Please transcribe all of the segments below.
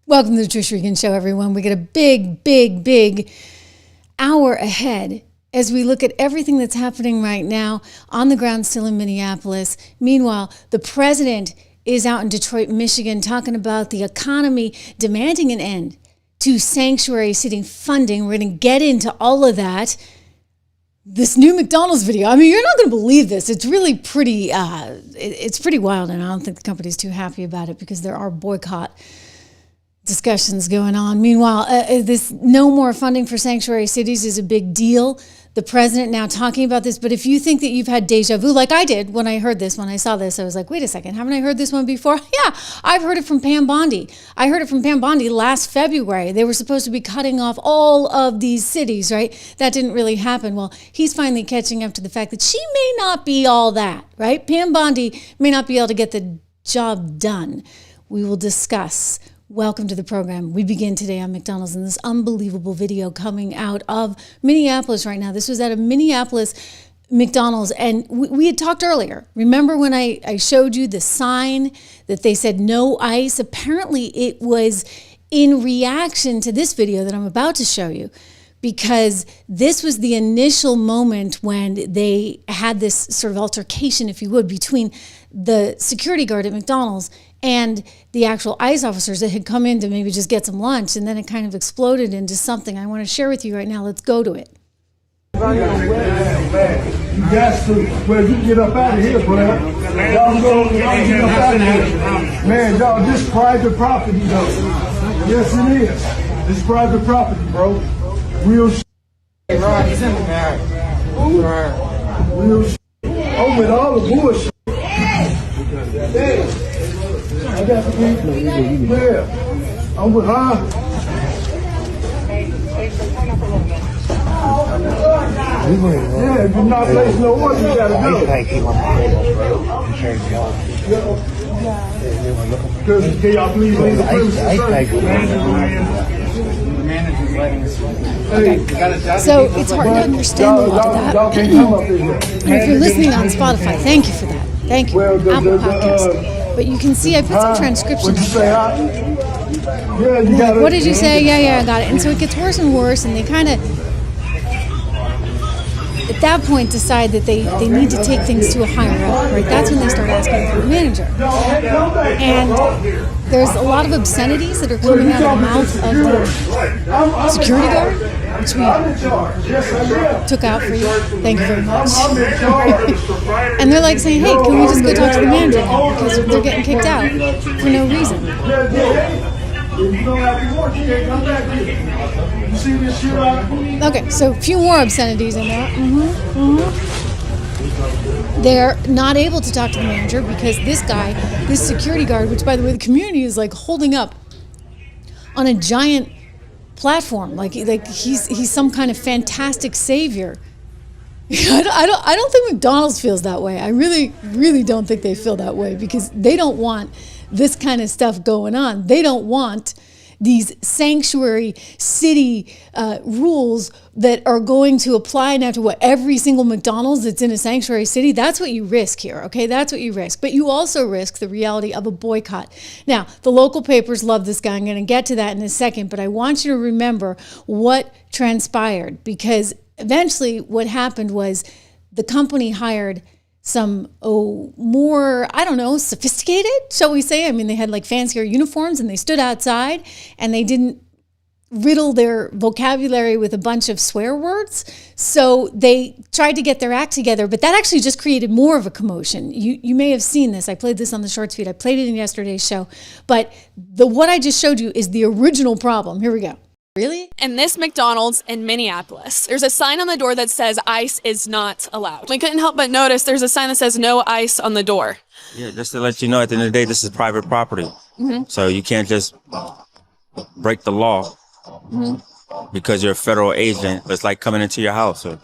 Welcome to the Trish Regan Show, everyone. We get a big hour ahead as we look at everything that's happening right now on the ground still in Minneapolis. Meanwhile, the president is out in Detroit, Michigan, talking about the economy, demanding an end to sanctuary city funding. We're going to get into all of that. This new McDonald's video, I mean, you're not going to believe this. It's really pretty, it's pretty wild, and I don't think the company's too happy about it because there are boycott discussions going on. Meanwhile, this no more funding for sanctuary cities is a big deal. The president now talking about this, but if you think that you've had deja vu, like I did when I heard this, when I saw this, I was like, wait a second, haven't I heard this one before? Yeah, I've heard it from Pam Bondi. I heard it from Pam Bondi last February. They were supposed to be cutting off all of these cities, right? That didn't really happen. Well, he's finally catching up to the fact that she may not be all that, right? Pam Bondi may not be able to get the job done. We will discuss. Welcome to the program. We begin today on McDonald's and this unbelievable video coming out of Minneapolis right now. This was at a Minneapolis McDonald's, and we had talked earlier. Remember when I showed you the sign that they said no ice? Apparently it was in reaction to this video that I'm about to show you, because this was the initial moment when they had this sort of altercation, if you would, between the security guard at McDonald's and the actual ICE officers that had come in to maybe just get some lunch, and then it kind of exploded into something I want to share with you right now. Let's go to it. You got to. Well, you get up out of here, bro. Y'all get up out of here. Man, y'all, this is private property, though. Yes, it is. This is private property, bro. Real shit. Real shit. I'm with all the bullshit. Damn. I got the people. Yeah. I'm with her. Yeah, if you're not placing no order, you gotta go. Because can y'all please leave the premises? Okay, so it's hard to understand a lot of that. And if you're listening on Spotify, thank you for that. Thank you. Apple Podcast. But you can see I put some transcriptions. What did you say? Yeah, I got it. And so it gets worse and worse, and they kind of, at that point, decide that they need to take things to a higher level, right? That's when they start asking for the manager. And there's a lot of obscenities that are coming out of the mouth of the security guard, which we took out for you. Thank you very much. And they're like saying, hey, can we just go talk to the manager now? Because they're getting kicked out for no reason. Okay, so a few more obscenities in there. They're not able to talk to the manager because this guy, this security guard, which by the way the community is like holding up on a giant platform, like he's some kind of fantastic savior. I don't think McDonald's feels that way. I really don't think they feel that way, because they don't want this kind of stuff going on. They don't want these sanctuary city rules that are going to apply now to every single McDonald's that's in a sanctuary city. That's what you risk here, okay? That's what you risk. But you also risk the reality of a boycott. Now, the local papers love this guy. I'm going to get to that in a second, but I want you to remember what transpired, because eventually what happened was the company hired some more, I don't know, sophisticated, shall we say. I mean, they had like fancier uniforms and they stood outside and they didn't riddle their vocabulary with a bunch of swear words. So they tried to get their act together, but that actually just created more of a commotion. You may have seen this. I played this on the shorts feed. I played it in yesterday's show. But what I just showed you is the original problem. Here we go. Really? In this McDonald's in Minneapolis, there's a sign on the door that says ice is not allowed. We couldn't help but notice there's a sign that says no ice on the door. Yeah, just to let you know, at the end of the day, this is private property. Mm-hmm. So you can't just break the law because you're a federal agent. It's like coming into your house or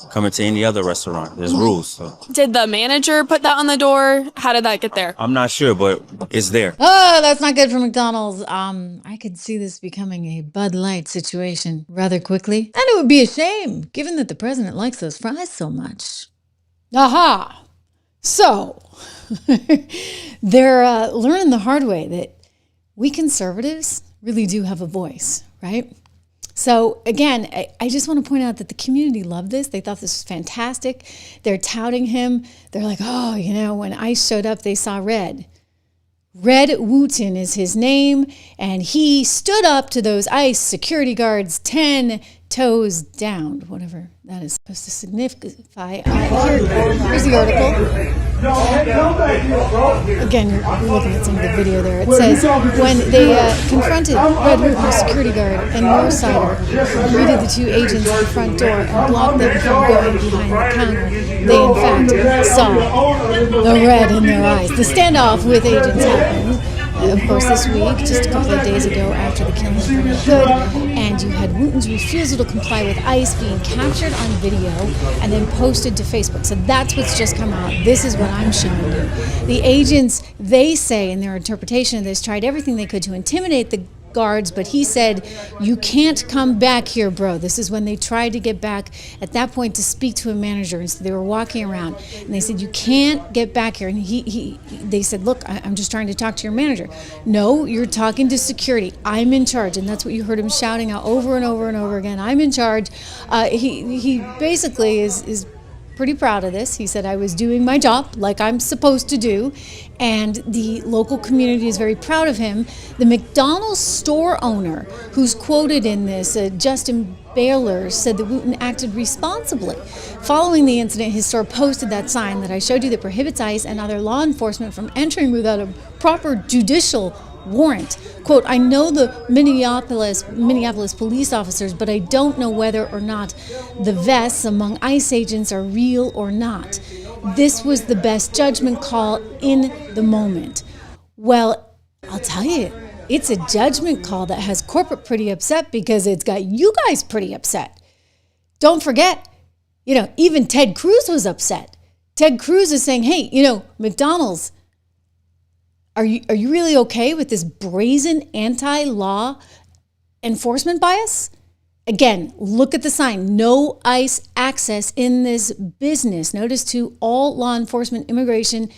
coming to any other restaurant. There's rules. So. Did the manager put that on the door? How did that get there? I'm not sure, but it's there. Oh, that's not good for McDonald's. I could see this becoming a Bud Light situation rather quickly. And it would be a shame, given that the president likes those fries so much. Aha! So, they're learning the hard way that we conservatives, really do have a voice, right? So again, I just want to point out that the community loved this. They thought this was fantastic. They're touting him. They're like, oh, you know, when ICE showed up, they saw red. Red Wooten is his name, and he stood up to those ICE security guards 10 toes down, whatever that is supposed to signify. Here's the article. Again, you're looking at some of the video there. It says, when they confronted Red Wooten, a security guard, and Northsider greeted the two agents at the front door and blocked them from going behind the counter, they in fact saw the red in their eyes. The standoff with agents happened, of course, this week, just a couple of days ago after the killing of Reid, and you had Wooten's refusal to comply with ICE being captured on video and then posted to Facebook. So that's what's just come out. This is what I'm showing you. The agents, they say in their interpretation of this, tried everything they could to intimidate the guards, but he said, you can't come back here, bro. This is when they tried to get back at that point to speak to a manager, and so they were walking around and they said, you can't get back here. And they said, look, I'm just trying to talk to your manager. No, you're talking to security. I'm in charge. And that's what you heard him shouting out over and over and over again. I'm in charge. He basically is pretty proud of this. He said, I was doing my job like I'm supposed to do, and the local community is very proud of him. The McDonald's store owner, who's quoted in this, Justin Baylor, said that Wooten acted responsibly. Following the incident, his store posted that sign that I showed you that prohibits ICE and other law enforcement from entering without a proper judicial warrant. Quote, I know the Minneapolis police officers, but I don't know whether or not the vests among ICE agents are real or not. This was the best judgment call in the moment. Well, I'll tell you, it's a judgment call that has corporate pretty upset because it's got you guys pretty upset. Don't forget, you know, even Ted Cruz was upset. Ted Cruz is saying, hey, you know, McDonald's, Are you really okay with this brazen anti-law enforcement bias? Again, look at the sign. No ICE access in this business. Notice to all law enforcement, immigration,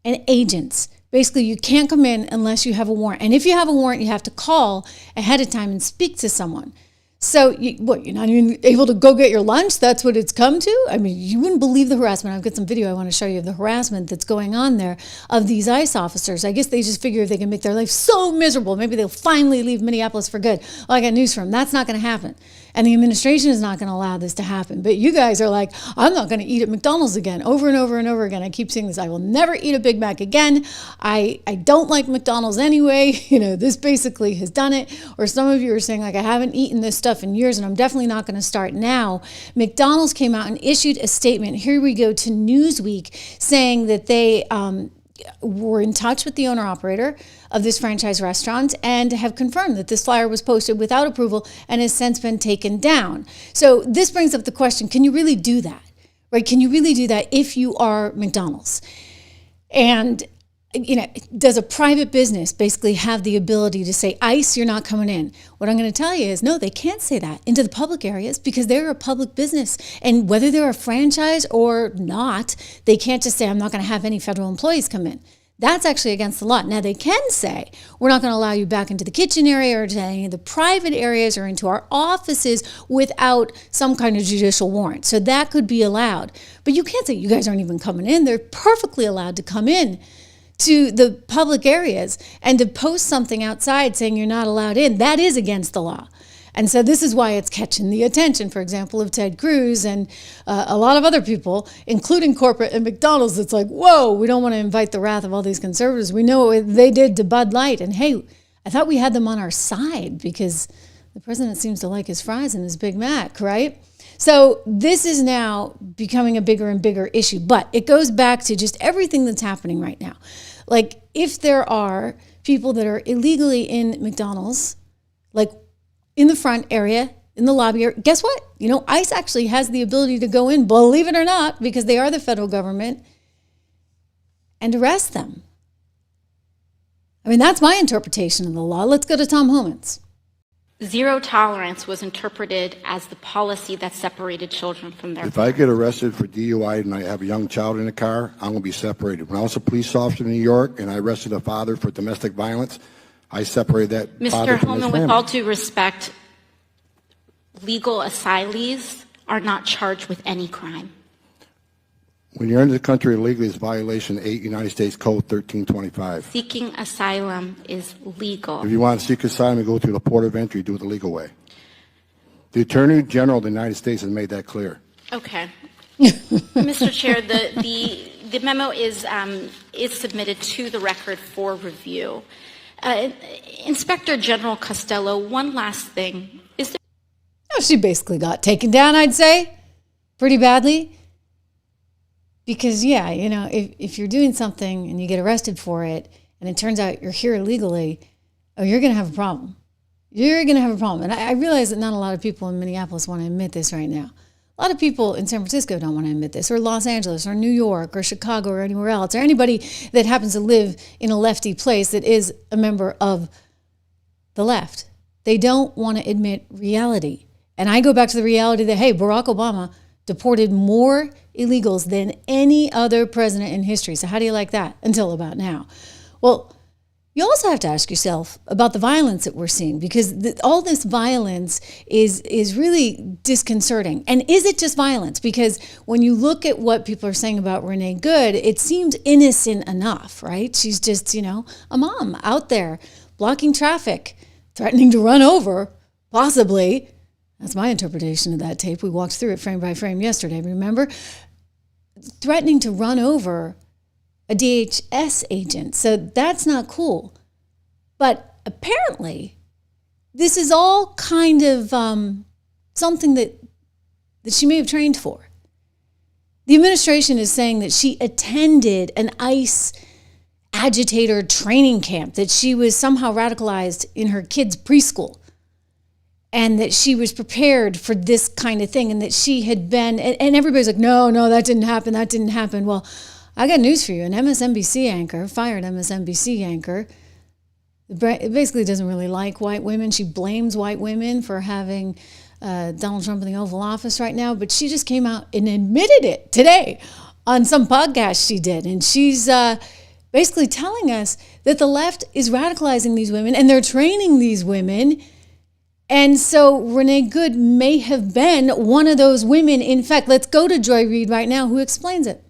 and agents. Basically, you can't come in unless you have a warrant. And if you have a warrant, you have to call ahead of time and speak to someone. So, you're not even able to go get your lunch? That's what it's come to? I mean, you wouldn't believe the harassment. I've got some video I want to show you of the harassment that's going on there of these ICE officers. I guess they just figure if they can make their life so miserable, maybe they'll finally leave Minneapolis for good. Well, I got news for them. That's not going to happen. And the administration is not going to allow this to happen. But you guys are like, I'm not going to eat at McDonald's again, over and over and over again. I keep saying this. I will never eat a Big Mac again. I don't like McDonald's anyway. You know, this basically has done it. Or some of you are saying, like, I haven't eaten this stuff in years, and I'm definitely not going to start now. McDonald's came out and issued a statement. Here we go to Newsweek, saying that they were in touch with the owner-operator of this franchise restaurant and have confirmed that this flyer was posted without approval and has since been taken down. So this brings up the question, can you really do that? Right? Can you really do that if you are McDonald's? And you know, does a private business basically have the ability to say, ICE, you're not coming in? What I'm going to tell you is, no, they can't say that into the public areas because they're a public business. And whether they're a franchise or not, they can't just say, I'm not going to have any federal employees come in. That's actually against the law. Now, they can say, we're not going to allow you back into the kitchen area or to any of the private areas or into our offices without some kind of judicial warrant. So that could be allowed. But you can't say, you guys aren't even coming in. They're perfectly allowed to come in to the public areas and to post something outside saying you're not allowed in. That is against the law. And so this is why it's catching the attention, for example, of Ted Cruz and a lot of other people, including corporate and McDonald's. It's like, whoa, we don't want to invite the wrath of all these conservatives. We know what they did to Bud Light. And hey, I thought we had them on our side because the president seems to like his fries and his Big Mac, right? So this is now becoming a bigger and bigger issue. But it goes back to just everything that's happening right now. Like if there are people that are illegally in McDonald's, like in the front area, in the lobby area, guess what? You know, ICE actually has the ability to go in, believe it or not, because they are the federal government, and arrest them. I mean, that's my interpretation of the law. Let's go to Tom Homans. Zero tolerance was interpreted as the policy that separated children from their If I get arrested for DUI and I have a young child in the car, I'm going to be separated. When I was a police officer in New York and I arrested a father for domestic violence, I separated that father Mr. from his Holman, with family. all due respect, legal asylees are not charged with any crime. When you're into the country illegally, it's violation 8 United States Code 1325. Seeking asylum is legal. If you want to seek asylum and go through the port of entry, do it the legal way. The Attorney General of the United States has made that clear. Okay. Mr. Chair, the memo is submitted to the record for review. Inspector General Costello, one last thing. Is there Oh, she basically got taken down, I'd say, pretty badly. Because, yeah, you know, if you're doing something and you get arrested for it and it turns out you're here illegally, oh, you're going to have a problem. You're going to have a problem. And I realize that not a lot of people in Minneapolis want to admit this right now. A lot of people in San Francisco don't want to admit this, or Los Angeles, or New York, or Chicago, or anywhere else, or anybody that happens to live in a lefty place that is a member of the left. They don't want to admit reality. And I go back to the reality that, hey, Barack Obama deported more illegals than any other president in history. So how do you like that until about now? Well, you also have to ask yourself about the violence that we're seeing, because all this violence is really disconcerting. And is it just violence? Because when you look at what people are saying about Renee Good, it seems innocent enough, right? She's just, you know, a mom out there blocking traffic, threatening to run over, possibly. That's my interpretation of that tape. We walked through it frame by frame yesterday, remember? Threatening to run over a DHS agent. So that's not cool. But apparently, this is all kind of something that she may have trained for. The administration is saying that she attended an ICE agitator training camp, that she was somehow radicalized in her kids' preschool, and that she was prepared for this kind of thing, and that she had been, and everybody's like, no, that didn't happen. Well, I got news for you. An MSNBC anchor, fired MSNBC anchor, basically doesn't really like white women. She blames white women for having Donald Trump in the Oval Office right now, but she just came out and admitted it today on some podcast she did. And she's basically telling us that the left is radicalizing these women and they're training these women. And so Renee Good may have been one of those women. In fact, let's go to Joy Reid right now, who explains it.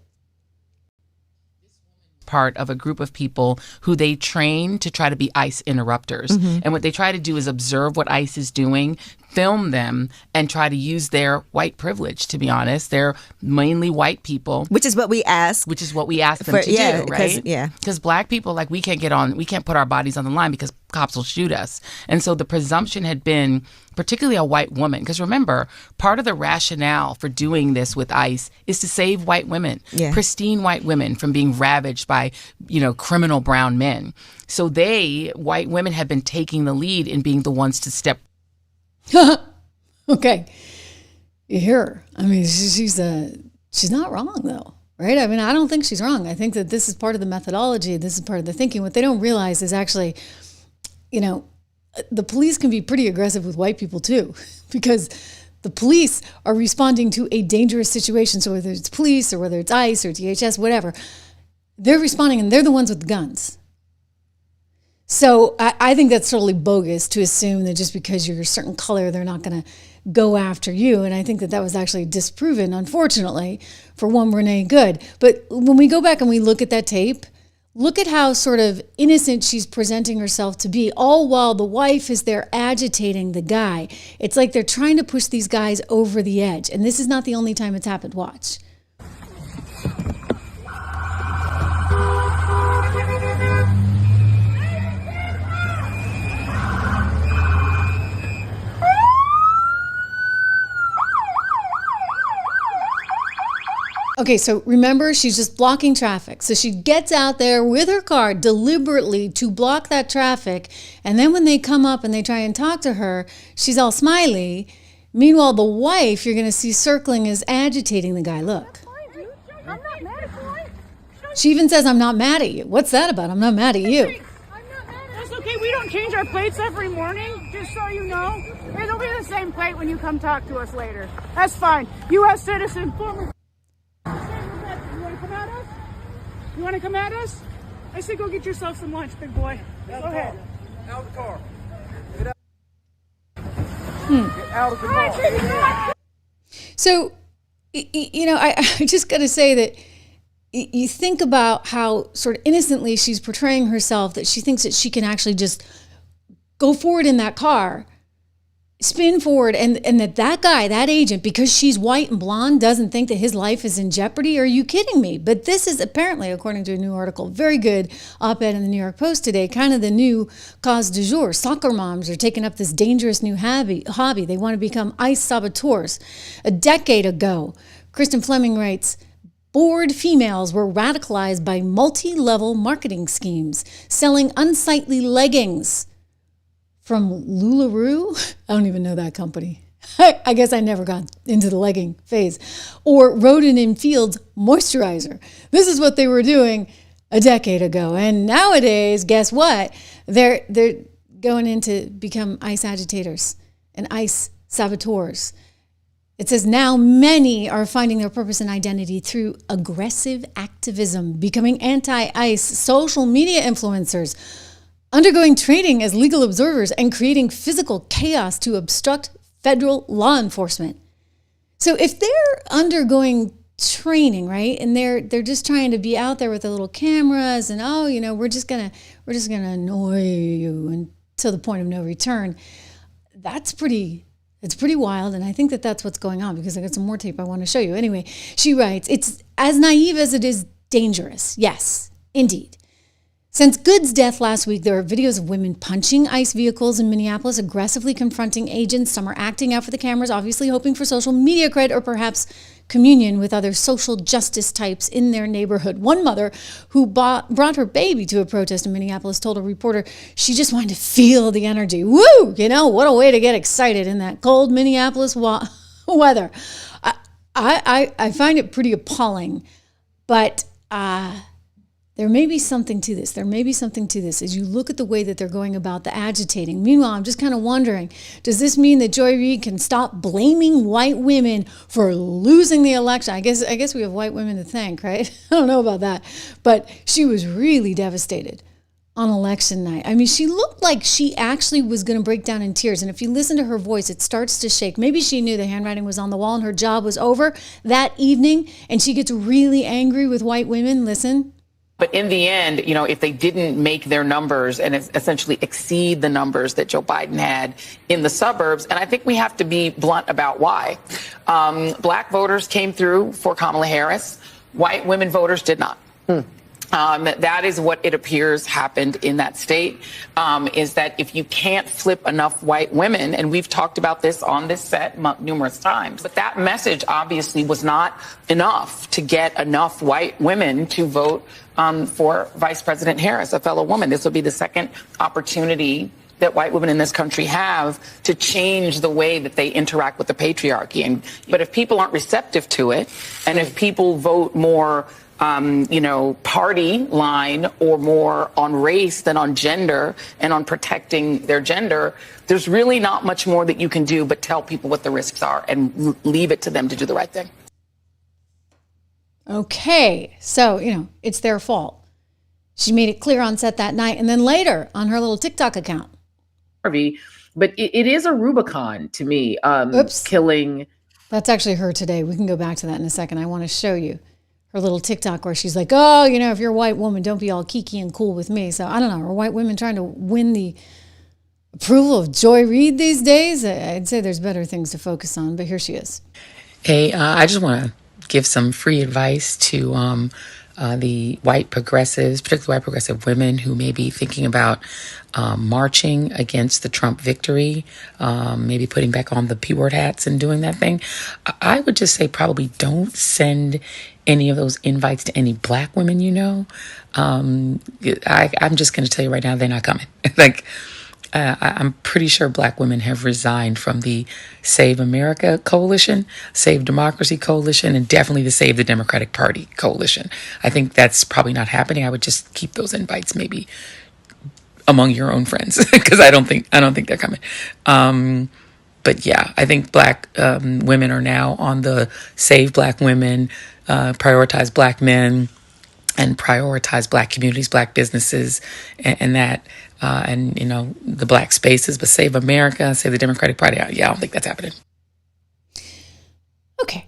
Part of a group of people who they train to try to be ICE interrupters. Mm-hmm. And what they try to do is observe what ICE is doing, film them, and try to use their white privilege, to be honest. They're mainly white people. Which is what we ask. Which is what we ask them to do, right? Because black people, like, we can't put our bodies on the line because cops will shoot us. And so the presumption had been, particularly a white woman, because remember, part of the rationale for doing this with ICE is to save white women, pristine white women, from being ravaged by, criminal brown men. So white women have been taking the lead in being the ones to step. Okay. You hear her. I mean, she's not wrong, though, right? I mean, I don't think she's wrong. I think that this is part of the methodology. This is part of the thinking. What they don't realize is actually, the police can be pretty aggressive with white people too, because the police are responding to a dangerous situation. So whether it's police or whether it's ICE or DHS, whatever, they're responding and they're the ones with the guns. So I think that's totally bogus to assume that just because you're a certain color, they're not going to go after you. And I think that was actually disproven, unfortunately, for one Renee Good. But when we go back and we look at that tape, look at how sort of innocent she's presenting herself to be, all while the wife is there agitating the guy. It's like they're trying to push these guys over the edge. And this is not the only time it's happened. Watch. Okay, so remember, she's just blocking traffic. So she gets out there with her car deliberately to block that traffic. And then when they come up and they try and talk to her, she's all smiley. Meanwhile, the wife, you're going to see circling, is agitating the guy. Look. I'm not mad at you. She even says, I'm not mad at you. What's that about? I'm not mad at you. I'm not mad at you. That's okay. We don't change our plates every morning, just so you know. It'll be the same plate when you come talk to us later. That's fine. U.S. citizen, former... You want to come at us? I say go get yourself some lunch, big boy. Go ahead. Out of the car. Get out. Get out of the car. So, I just got to say that you think about how sort of innocently she's portraying herself, that she thinks that she can actually just go forward in that car, spin forward, and that guy, that agent, because she's white and blonde, doesn't think that his life is in jeopardy. Are you kidding me? But this is apparently, according to a new article, very good op-ed in the New York Post today, kind of the new cause du jour. Soccer moms are taking up this dangerous new hobby. They want to become ICE saboteurs. A decade ago, Kristen Fleming writes, bored females were radicalized by multi-level marketing schemes, selling unsightly leggings from LuLaRoe. I don't even know that company. I guess I never got into the legging phase. Or Rodent in Fields moisturizer. This is what they were doing a decade ago. And nowadays, guess what? They're going in to become ICE agitators and ICE saboteurs. It says now many are finding their purpose and identity through aggressive activism, becoming anti-ICE social media influencers, undergoing training as legal observers, and creating physical chaos to obstruct federal law enforcement. So if they're undergoing training, right, and they're just trying to be out there with the little cameras and we're just gonna annoy you until the point of no return, it's pretty wild, and I think that that's what's going on, because I got some more tape I want to show you. Anyway, she writes, it's as naive as it is dangerous. Yes, indeed. Since Good's death last week, there are videos of women punching ICE vehicles in Minneapolis, aggressively confronting agents. Some are acting out for the cameras, obviously hoping for social media cred or perhaps communion with other social justice types in their neighborhood. One mother who brought her baby to a protest in Minneapolis told a reporter she just wanted to feel the energy. Woo! What a way to get excited in that cold Minneapolis weather. I find it pretty appalling, but there may be something to this. As you look at the way that they're going about the agitating. Meanwhile, I'm just kind of wondering, does this mean that Joy Reid can stop blaming white women for losing the election? I guess we have white women to thank, right? I don't know about that. But she was really devastated on election night. I mean, she looked like she actually was going to break down in tears. And if you listen to her voice, it starts to shake. Maybe she knew the handwriting was on the wall and her job was over that evening. And she gets really angry with white women. Listen. But in the end, if they didn't make their numbers and essentially exceed the numbers that Joe Biden had in the suburbs, and I think we have to be blunt about why. Black voters came through for Kamala Harris. White women voters did not. That is what it appears happened in that state, is that if you can't flip enough white women, and we've talked about this on this set numerous times, but that message obviously was not enough to get enough white women to vote for Vice President Harris, a fellow woman. This will be the second opportunity that white women in this country have to change the way that they interact with the patriarchy. But if people aren't receptive to it, and if people vote more party line or more on race than on gender and on protecting their gender, there's really not much more that you can do but tell people what the risks are and leave it to them to do the right thing. Okay, so, it's their fault. She made it clear on set that night and then later on her little TikTok account. But it is a Rubicon to me, killing. That's actually her today. We can go back to that in a second. I want to show you her little TikTok where she's like, oh, if you're a white woman, don't be all kiki and cool with me. So I don't know, are white women trying to win the approval of Joy Reid these days? I'd say there's better things to focus on, but here she is. Hey, I just want to give some free advice to the white progressives, particularly white progressive women who may be thinking about marching against the Trump victory, maybe putting back on the P-word hats and doing that thing. I would just say probably don't send any of those invites to any black women I'm just going to tell you right now, they're not coming. I'm pretty sure black women have resigned from the Save America Coalition, Save Democracy Coalition, and definitely the Save the Democratic Party Coalition. I think that's probably not happening. I would just keep those invites maybe among your own friends, because I don't think they're coming. But yeah, I think black women are now on the Save Black Women, Prioritize Black Men, and prioritize black communities, black businesses, and the black spaces, but save America, save the Democratic Party. Yeah, I don't think that's happening. Okay.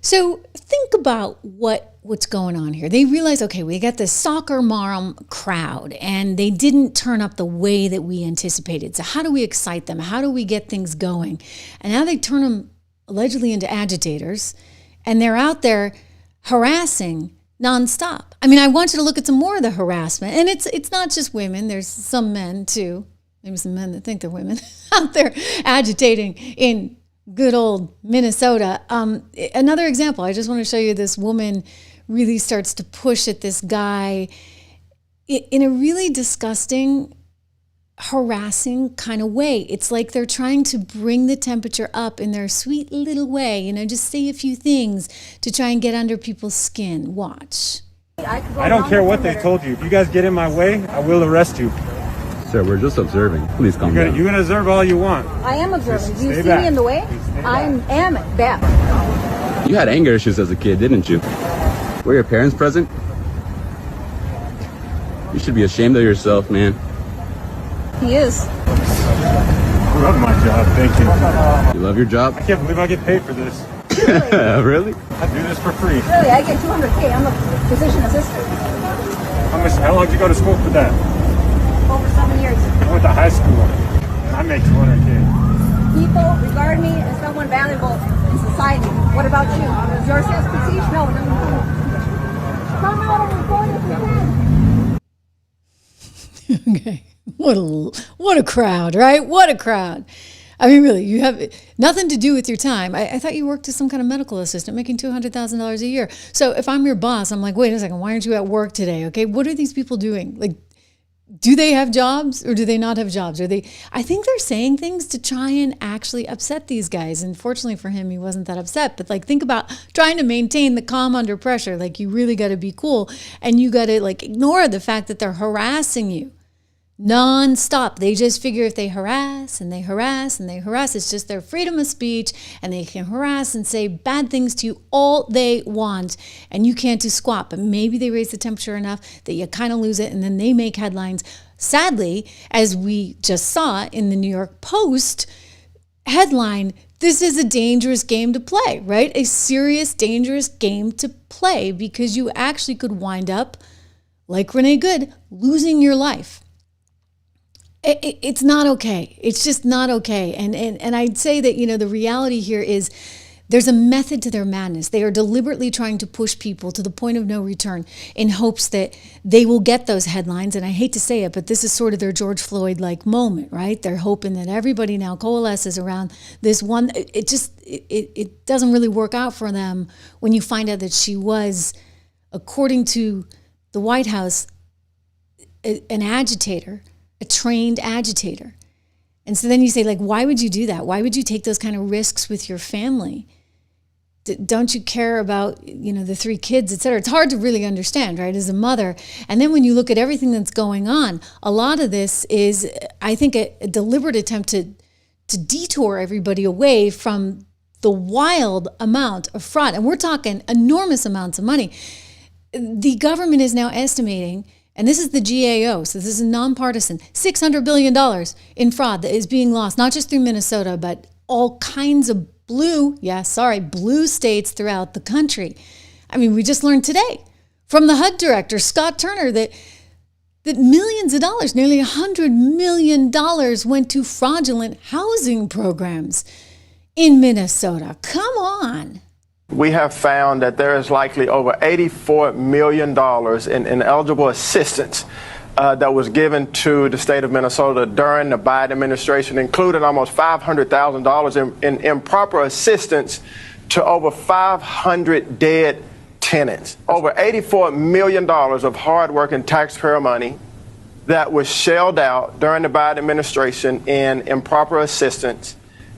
So think about what's going on here. They realize, okay, we got this soccer mom crowd and they didn't turn up the way that we anticipated. So how do we excite them? How do we get things going? And now they turn them allegedly into agitators and they're out there harassing nonstop. I mean, I want you to look at some more of the harassment. And it's not just women. There's some men too. Maybe some men that think they're women out there agitating in good old Minnesota. Another example, I just want to show you this woman really starts to push at this guy in a really disgusting, harassing kind of way. It's like they're trying to bring the temperature up in their sweet little way, just say a few things to try and get under people's skin. Watch. I don't care what they told you. If you guys get in my way, I will arrest you. Sir, we're just observing. Please calm down. You can observe all you want. I am observing. Do you see back. me in the way? I am back. You had anger issues as a kid, didn't you? Were your parents present? You should be ashamed of yourself, man. He is. I love my job, thank you. You love your job? I can't believe I get paid for this. Really? I do this for free. Really, I get $200K. I'm a physician assistant. How long did you go to school for that? Over 7 years. I went to high school, and I make $200K. People regard me as someone valuable in society. What about you? Does yours says prestige? No, it doesn't. Come out and report if you can. Okay. What a crowd, right? What a crowd. I mean, really, you have nothing to do with your time. I thought you worked as some kind of medical assistant making $200,000 a year. So if I'm your boss, I'm like, wait a second, why aren't you at work today? Okay, what are these people doing? Like, do they have jobs or do they not have jobs? I think they're saying things to try and actually upset these guys. And fortunately for him, he wasn't that upset. But think about trying to maintain the calm under pressure. You really got to be cool and you got to ignore the fact that they're harassing you non-stop. They just figure if they harass and they harass and they harass, it's just their freedom of speech and they can harass and say bad things to you all they want and you can't do squat. But maybe they raise the temperature enough that you kind of lose it and then they make headlines. Sadly, as we just saw in the New York Post headline, this is a dangerous game to play, right? A serious, dangerous game to play because you actually could wind up, like Renee Good, losing your life. It's not okay. It's just not okay. And I'd say that, the reality here is there's a method to their madness. They are deliberately trying to push people to the point of no return in hopes that they will get those headlines. And I hate to say it, but this is sort of their George Floyd-like moment, right? They're hoping that everybody now coalesces around this one. It doesn't really work out for them when you find out that she was, according to the White House, an agitator, a trained agitator. And so then you say, why would you do that? Why would you take those kind of risks with your family? Don't you care about, the 3 kids, et cetera? It's hard to really understand, right, as a mother. And then when you look at everything that's going on, a lot of this is, I think, a deliberate attempt to detour everybody away from the wild amount of fraud. And we're talking enormous amounts of money. The government is now estimating, and this is the GAO, so this is nonpartisan, $600 billion in fraud that is being lost, not just through Minnesota, but all kinds of blue states throughout the country. I mean, we just learned today from the HUD director, Scott Turner, that millions of dollars, nearly $100 million went to fraudulent housing programs in Minnesota. Come on. We have found that there is likely over $84 million in eligible assistance that was given to the state of Minnesota during the Biden administration, including almost $500,000 in improper assistance to over 500 dead tenants. Over $84 million of hardworking taxpayer money that was shelled out during the Biden administration in improper assistance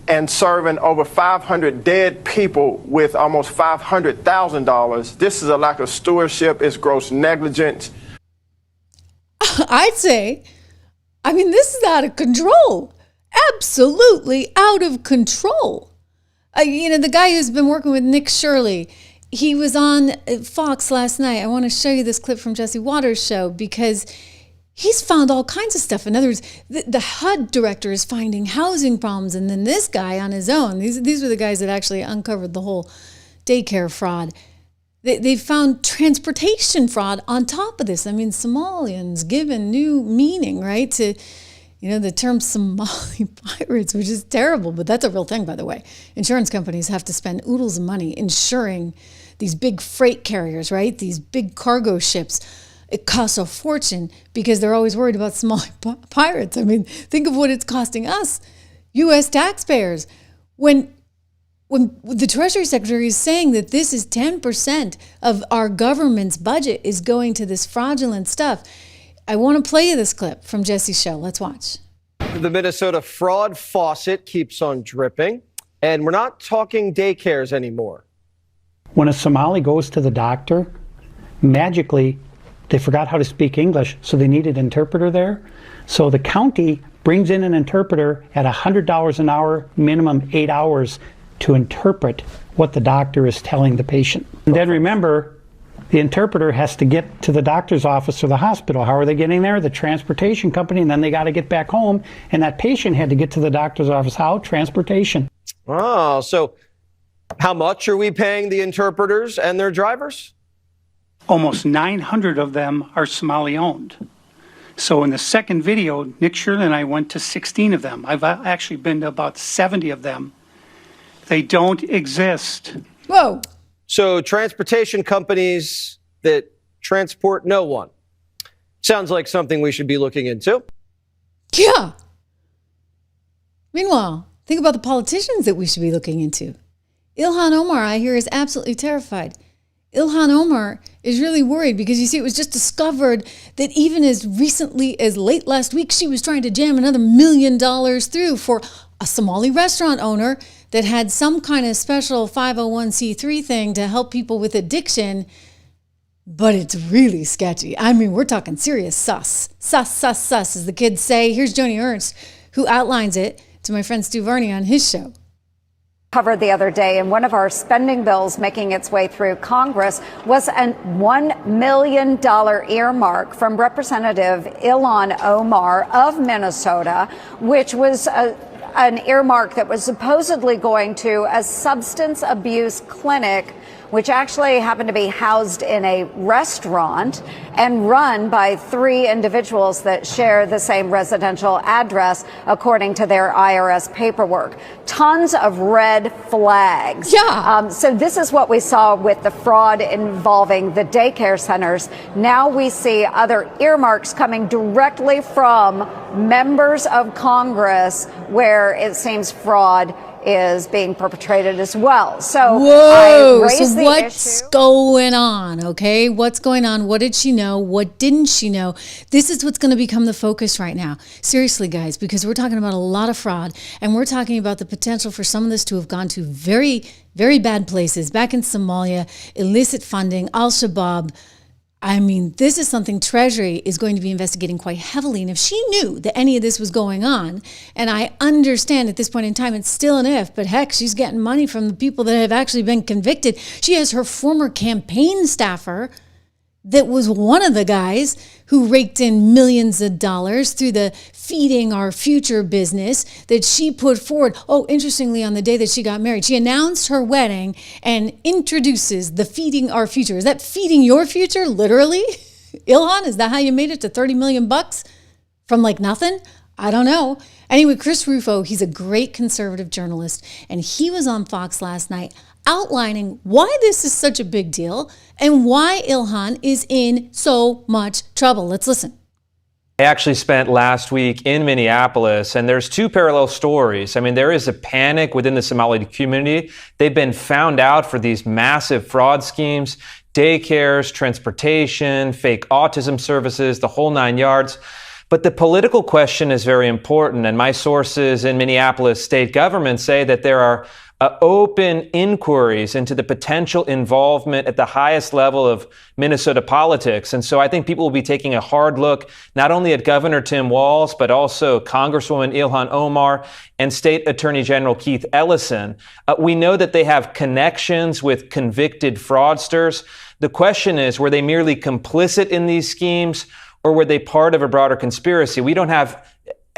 and serving over 500 dead people with almost $500,000. This is a lack of stewardship. It's gross negligence. I'd say, this is out of control. Absolutely out of control. The guy who's been working with Nick Shirley, he was on Fox last night. I want to show you this clip from Jesse Waters' show because He's found all kinds of stuff. In other words, the HUD director is finding housing problems, and then this guy on his own, these were the guys that actually uncovered the whole daycare fraud. They found transportation fraud on top of this. I mean, Somalians given new meaning, right, to the term Somali pirates, which is terrible, but that's a real thing, by the way. Insurance companies have to spend oodles of money insuring these big freight carriers, right? These big cargo ships. It costs a fortune because they're always worried about Somali pirates. I mean, think of what it's costing us, U.S. taxpayers. When the Treasury Secretary is saying that this is 10% of our government's budget is going to this fraudulent stuff. I want to play you this clip from Jesse's show. Let's watch. The Minnesota fraud faucet keeps on dripping, and we're not talking daycares anymore. When a Somali goes to the doctor, magically, they forgot how to speak English, so they need an interpreter there. So the county brings in an interpreter at $100 an hour, minimum 8 hours, to interpret what the doctor is telling the patient. And then remember, the interpreter has to get to the doctor's office or the hospital. How are they getting there? The transportation company, and then they got to get back home. And that patient had to get to the doctor's office. How? Transportation. Oh, so how much are we paying the interpreters and their drivers? Almost 900 of them are Somali-owned. So in the second video, Nick Shirley and I went to 16 of them. I've actually been to about 70 of them. They don't exist. Whoa. So transportation companies that transport no one. Sounds like something we should be looking into. Yeah. Meanwhile, think about the politicians that we should be looking into. Ilhan Omar, I hear, is absolutely terrified. Ilhan Omar is really worried because, you see, it was just discovered that even as recently as late last week, she was trying to jam another $1 million through for a Somali restaurant owner that had some kind of special 501c3 thing to help people with addiction. But it's really sketchy. I mean, we're talking serious sus. Sus, as the kids say. Here's Joni Ernst, who outlines it to my friend Stu Varney on his show. Covered the other day, and one of our spending bills making its way through Congress was a $1 million earmark from Representative Ilhan Omar of Minnesota, which was an earmark that was supposedly going to a substance abuse clinic, which actually happened to be housed in a restaurant and run by 3 individuals that share the same residential address, according to their IRS paperwork. Tons of red flags. Yeah. So this is what we saw with the fraud involving the daycare centers. Now we see other earmarks coming directly from members of Congress where it seems fraud is being perpetrated as well. So whoa, so what's going on, okay? What's going on? What did she know? What didn't she know? This is what's going to become the focus right now. Seriously, guys, because we're talking about a lot of fraud, and we're talking about the potential for some of this to have gone to very, very bad places. Back in Somalia, illicit funding, Al-Shabaab. I mean, this is something Treasury is going to be investigating quite heavily. And if she knew that any of this was going on, and I understand at this point in time, it's still an if, but heck, she's getting money from the people that have actually been convicted. She has her former campaign staffer that was one of the guys who raked in millions of dollars through the Feeding Our Future business that she put forward. Oh, interestingly, on the day that she got married, she announced her wedding and introduces the Feeding Our Future. Is that feeding your future, literally? Ilhan, is that how you made it to $30 million from like nothing? I don't know. Anyway, Chris Rufo, he's a great conservative journalist, and he was on Fox last night outlining why this is such a big deal and why Ilhan is in so much trouble. Let's listen. I actually spent last week in Minneapolis, and there's 2 parallel stories. I mean, there is a panic within the Somali community. They've been found out for these massive fraud schemes, daycares, transportation, fake autism services, the whole 9 yards. But the political question is very important, and my sources in Minneapolis state government say that there are open inquiries into the potential involvement at the highest level of Minnesota politics. And so I think people will be taking a hard look not only at Governor Tim Walz, but also Congresswoman Ilhan Omar and State Attorney General Keith Ellison. We know that they have connections with convicted fraudsters. The question is, were they merely complicit in these schemes, or were they part of a broader conspiracy? We don't have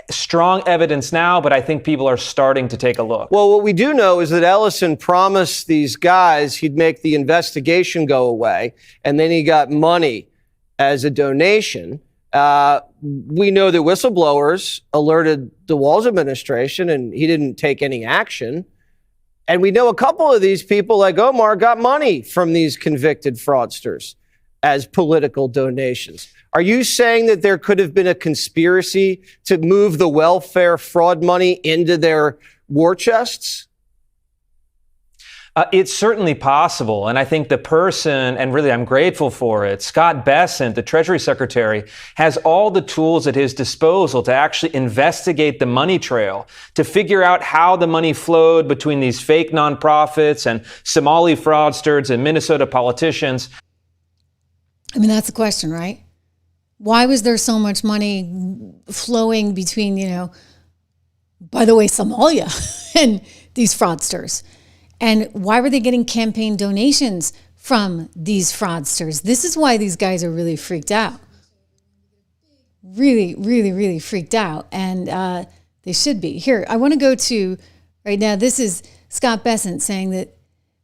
strong evidence now, but I think people are starting to take a look. Well, what we do know is that Ellison promised these guys he'd make the investigation go away, and then he got money as a donation. We know that whistleblowers alerted the Walz administration, and he didn't take any action. And we know a couple of these people, like Omar, got money from these convicted fraudsters as political donations. Are you saying that there could have been a conspiracy to move the welfare fraud money into their war chests? It's certainly possible. And I think the person, and really I'm grateful for it, Scott Bessent, the Treasury Secretary, has all the tools at his disposal to actually investigate the money trail, to figure out how the money flowed between these fake nonprofits and Somali fraudsters and Minnesota politicians. I mean, that's the question, right? Why was there so much money flowing between, by the way, Somalia and these fraudsters? And why were they getting campaign donations from these fraudsters? This is why these guys are really freaked out. Really, really, really freaked out. And they should be. Here, I want to go to, right now, this is Scott Bessent saying that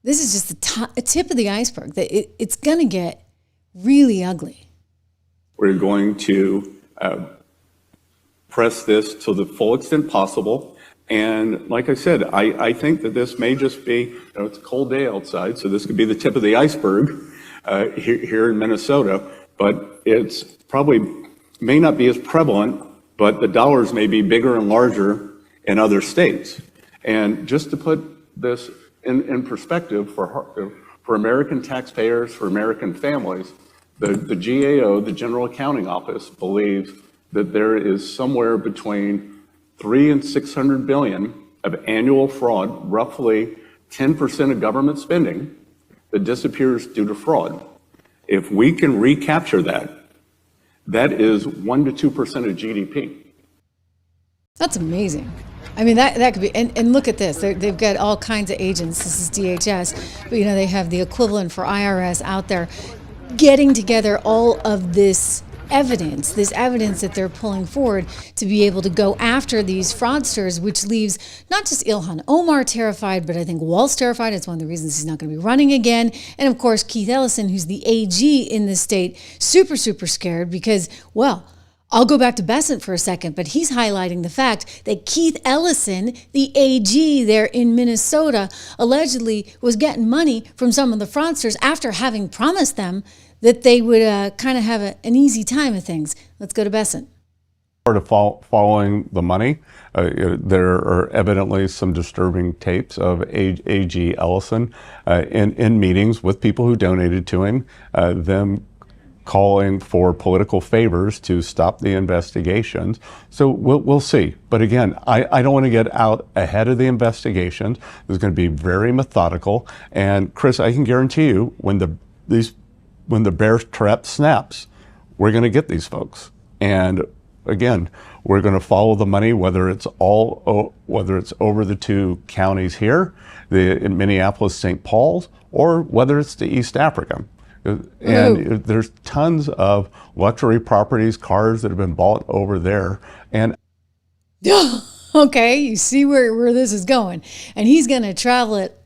this is just the tip of the iceberg, that it's going to get really ugly. We're going to press this to the full extent possible. And like I said, I think that this may just be, it's a cold day outside, so this could be the tip of the iceberg here in Minnesota, but it's probably may not be as prevalent, but the dollars may be bigger and larger in other states. And just to put this in perspective for American taxpayers, for American families, the GAO, the General Accounting Office, believes that there is somewhere between 300 and 600 billion of annual fraud, roughly 10% of government spending that disappears due to fraud. If we can recapture that, that is 1% to 2% of GDP. That's amazing. I mean, that could be, and look at this. They've got all kinds of agents. This is DHS, but they have the equivalent for IRS out there getting together all of this evidence that they're pulling forward to be able to go after these fraudsters, which leaves not just Ilhan Omar terrified, but I think Walz terrified. It's one of the reasons he's not going to be running again. And of course, Keith Ellison, who's the AG in this state, super, super scared because, well, I'll go back to Bessent for a second, but he's highlighting the fact that Keith Ellison, the AG there in Minnesota, allegedly was getting money from some of the fraudsters after having promised them that they would kind of have an easy time of things. Let's go to Bessent. Part of following the money, there are evidently some disturbing tapes of AG Ellison in meetings with people who donated to him, them calling for political favors to stop the investigations. So we'll see. But again, I don't want to get out ahead of the investigations. It's going to be very methodical. And Chris, I can guarantee you, when the bear trap snaps, we're going to get these folks. And again, we're going to follow the money, whether it's over the two counties here, in Minneapolis, St. Paul's, or whether it's to East Africa. And there's tons of luxury properties, cars that have been bought over there. And okay, you see where this is going. And he's going to travel it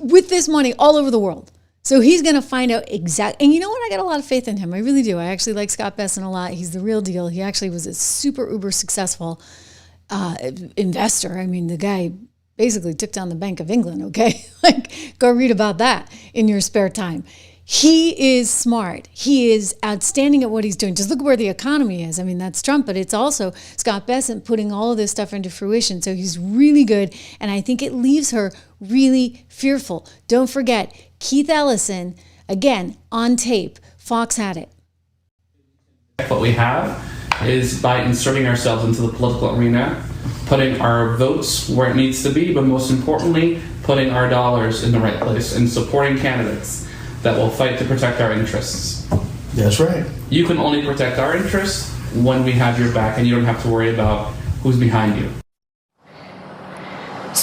with this money all over the world. So he's going to find out exactly. And you know what? I got a lot of faith in him. I really do. I actually like Scott Bessent a lot. He's the real deal. He actually was a super uber successful investor. I mean, the guy basically took down the Bank of England, okay? Go read about that in your spare time. He is smart. He is outstanding at what he's doing. Just look where the economy is. I mean, that's Trump, but it's also Scott Bessent putting all of this stuff into fruition. So he's really good. And I think it leaves her really fearful. Don't forget, Keith Ellison, again, on tape. Fox had it. What we have is by inserting ourselves into the political arena, putting our votes where it needs to be, but most importantly, putting our dollars in the right place and supporting candidates that will fight to protect our interests. That's right. You can only protect our interests when we have your back, and you don't have to worry about who's behind you.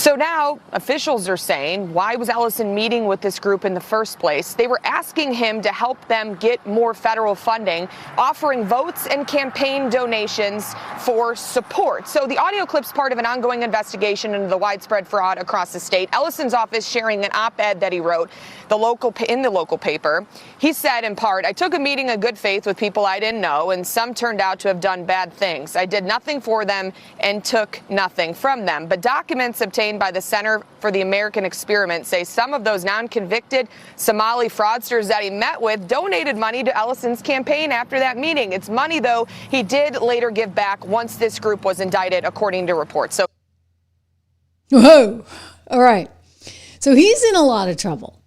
So now officials are saying, why was Ellison meeting with this group in the first place? They were asking him to help them get more federal funding, offering votes and campaign donations for support. So the audio clip's part of an ongoing investigation into the widespread fraud across the state. Ellison's office sharing an op-ed that he wrote in the local paper. He said, in part, I took a meeting in good faith with people I didn't know, and some turned out to have done bad things. I did nothing for them and took nothing from them. But documents obtained by the Center for the American Experiment say some of those non-convicted Somali fraudsters that he met with donated money to Ellison's campaign after that meeting. It's money, though, he did later give back once this group was indicted, according to reports. So, whoa, all right. So he's in a lot of trouble.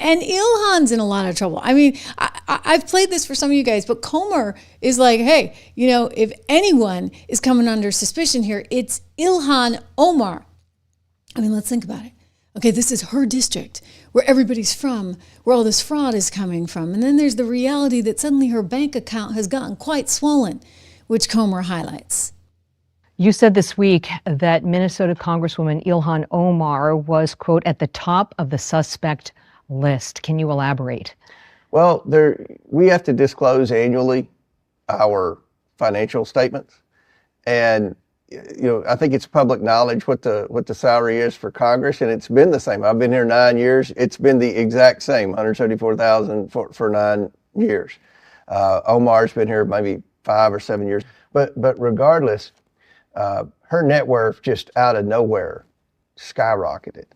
And Ilhan's in a lot of trouble. I mean, I've played this for some of you guys, but Comer is like, hey, you know, if anyone is coming under suspicion here, it's Ilhan Omar. I mean, let's think about it. Okay, this is her district, where everybody's from, where all this fraud is coming from. And then there's the reality that suddenly her bank account has gotten quite swollen, which Comer highlights. You said this week that Minnesota Congresswoman Ilhan Omar was, quote, at the top of the suspect list. Can you elaborate? Well, we have to disclose annually our financial statements, and you know, I think it's public knowledge what the salary is for Congress, and it's been the same. I've been here 9 years. It's been the exact same, $174,000 for 9 years. Omar's been here maybe 5 or 7 years, but regardless, her net worth just out of nowhere skyrocketed.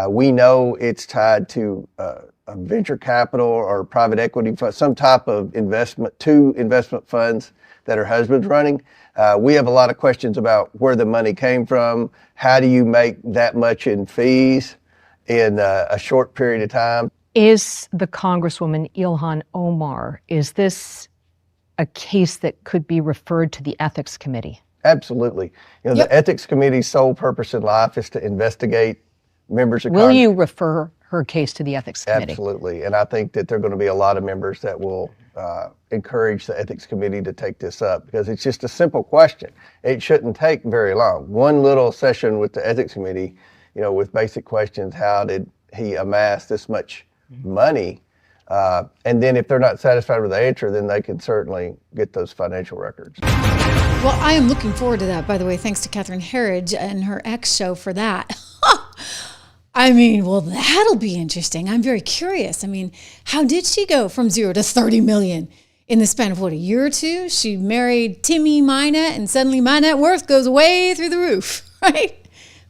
We know it's tied to a venture capital or private equity fund, some type of investment, two investment funds that her husband's running. We have a lot of questions about where the money came from. How do you make that much in fees in a short period of time? Is the Congresswoman Ilhan Omar, is this a case that could be referred to the Ethics Committee? Absolutely. You know, the Ethics Committee's sole purpose in life is to investigate members of Will you refer her case to the Ethics Committee? Absolutely. And I think that there are going to be a lot of members that will encourage the Ethics Committee to take this up, because it's just a simple question. It shouldn't take very long. One little session with the Ethics Committee, you know, with basic questions, how did he amass this much money? And then if they're not satisfied with the answer, then they can certainly get those financial records. Well, I am looking forward to that, by the way, thanks to Catherine Herridge and her X show for that. I mean, well, that'll be interesting. I'm very curious. I mean, how did she go from 0 to 30 million in the span of, what, a year or two? She married Timmy Minette, and suddenly my net worth goes way through the roof, right?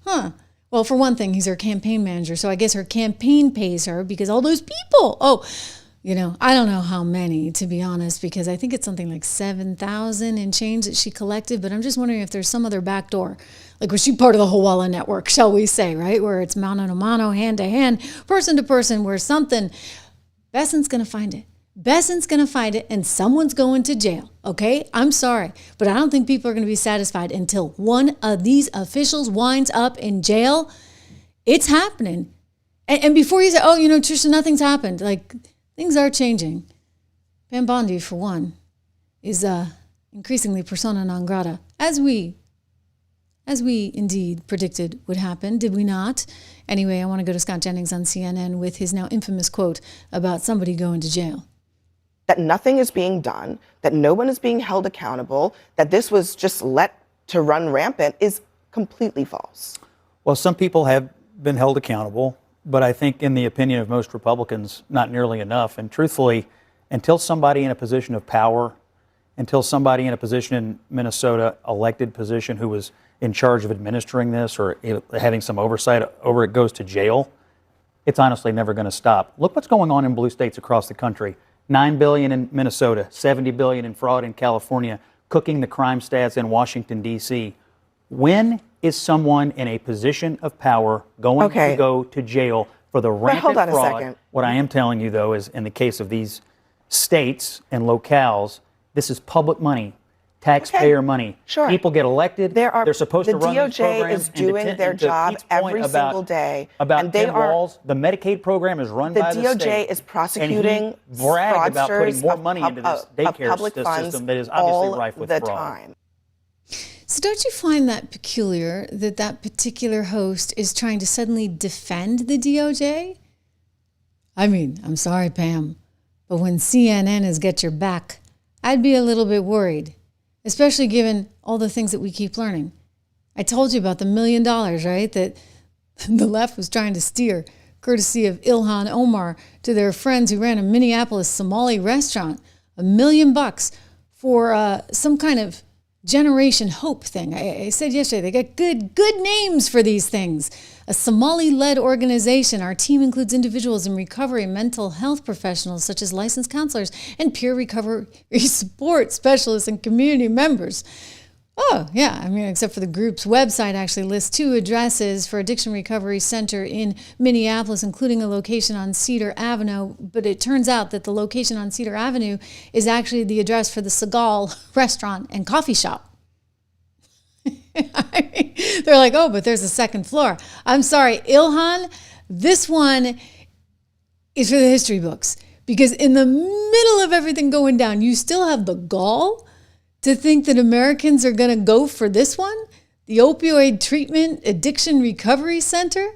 Huh. Well, for one thing, he's her campaign manager, so I guess her campaign pays her because all those people, you know, I don't know how many, to be honest, because I think it's something like 7,000 and change that she collected, but I'm just wondering if there's some other back door. Like, was she part of the Hawala network, shall we say, right? Where it's mano a mano, hand to hand, person to person, where something, Besson's going to find it. Besson's going to find it, and someone's going to jail, okay? I'm sorry, but I don't think people are going to be satisfied until one of these officials winds up in jail. It's happening. And before you say, oh, you know, Trisha, nothing's happened, like, things are changing. Pam Bondi, for one, is increasingly persona non grata, as we indeed predicted would happen, did we not? Anyway, I want to go to Scott Jennings on CNN with his now infamous quote about somebody going to jail. That nothing is being done, that no one is being held accountable, that this was just let to run rampant is completely false. Well, some people have been held accountable, but I think in the opinion of most Republicans, not nearly enough. And truthfully, until somebody in a position of power, until somebody in a position in Minnesota, elected position, who was in charge of administering this or having some oversight over it goes to jail, it's honestly never going to stop. Look what's going on in blue states across the country. $9 billion in Minnesota, $70 billion in fraud in California, cooking the crime stats in Washington, D.C. When is someone in a position of power going to go to jail for the rampant fraud? Hold on a second. What I am telling you, though, is in the case of these states and locales, this is public money, taxpayer money. Sure. People get elected. They're supposed to run these programs. The DOJ is doing their job every single day. About and they Ken are, Walls, the Medicaid program is run by the state. The DOJ is prosecuting and he bragged about putting more money into this daycare public funds system that is obviously all rife with the fraud. time. So don't you find that peculiar that that particular host is trying to suddenly defend the DOJ? I mean, I'm sorry, Pam, but when CNN has got your back, I'd be a little bit worried, especially given all the things that we keep learning. I told you about the $1 million, right, that the left was trying to steer, courtesy of Ilhan Omar, to their friends who ran a Minneapolis Somali restaurant. $1 million for some kind of Generation Hope thing. I said yesterday, they got good names for these things. A Somali-led organization. Our team includes individuals in recovery, mental health professionals such as licensed counselors and peer recovery support specialists and community members. Oh, yeah. I mean, except for the group's website actually lists 2 addresses for Addiction Recovery Center in Minneapolis, including a location on Cedar Avenue. But it turns out that the location on Cedar Avenue is actually the address for the Seagal restaurant and coffee shop. I mean, they're like, oh, but there's a second floor. I'm sorry, Ilhan, this one is for the history books. Because in the middle of everything going down, you still have the gall to think that Americans are going to go for this one? The Opioid Treatment Addiction Recovery Center?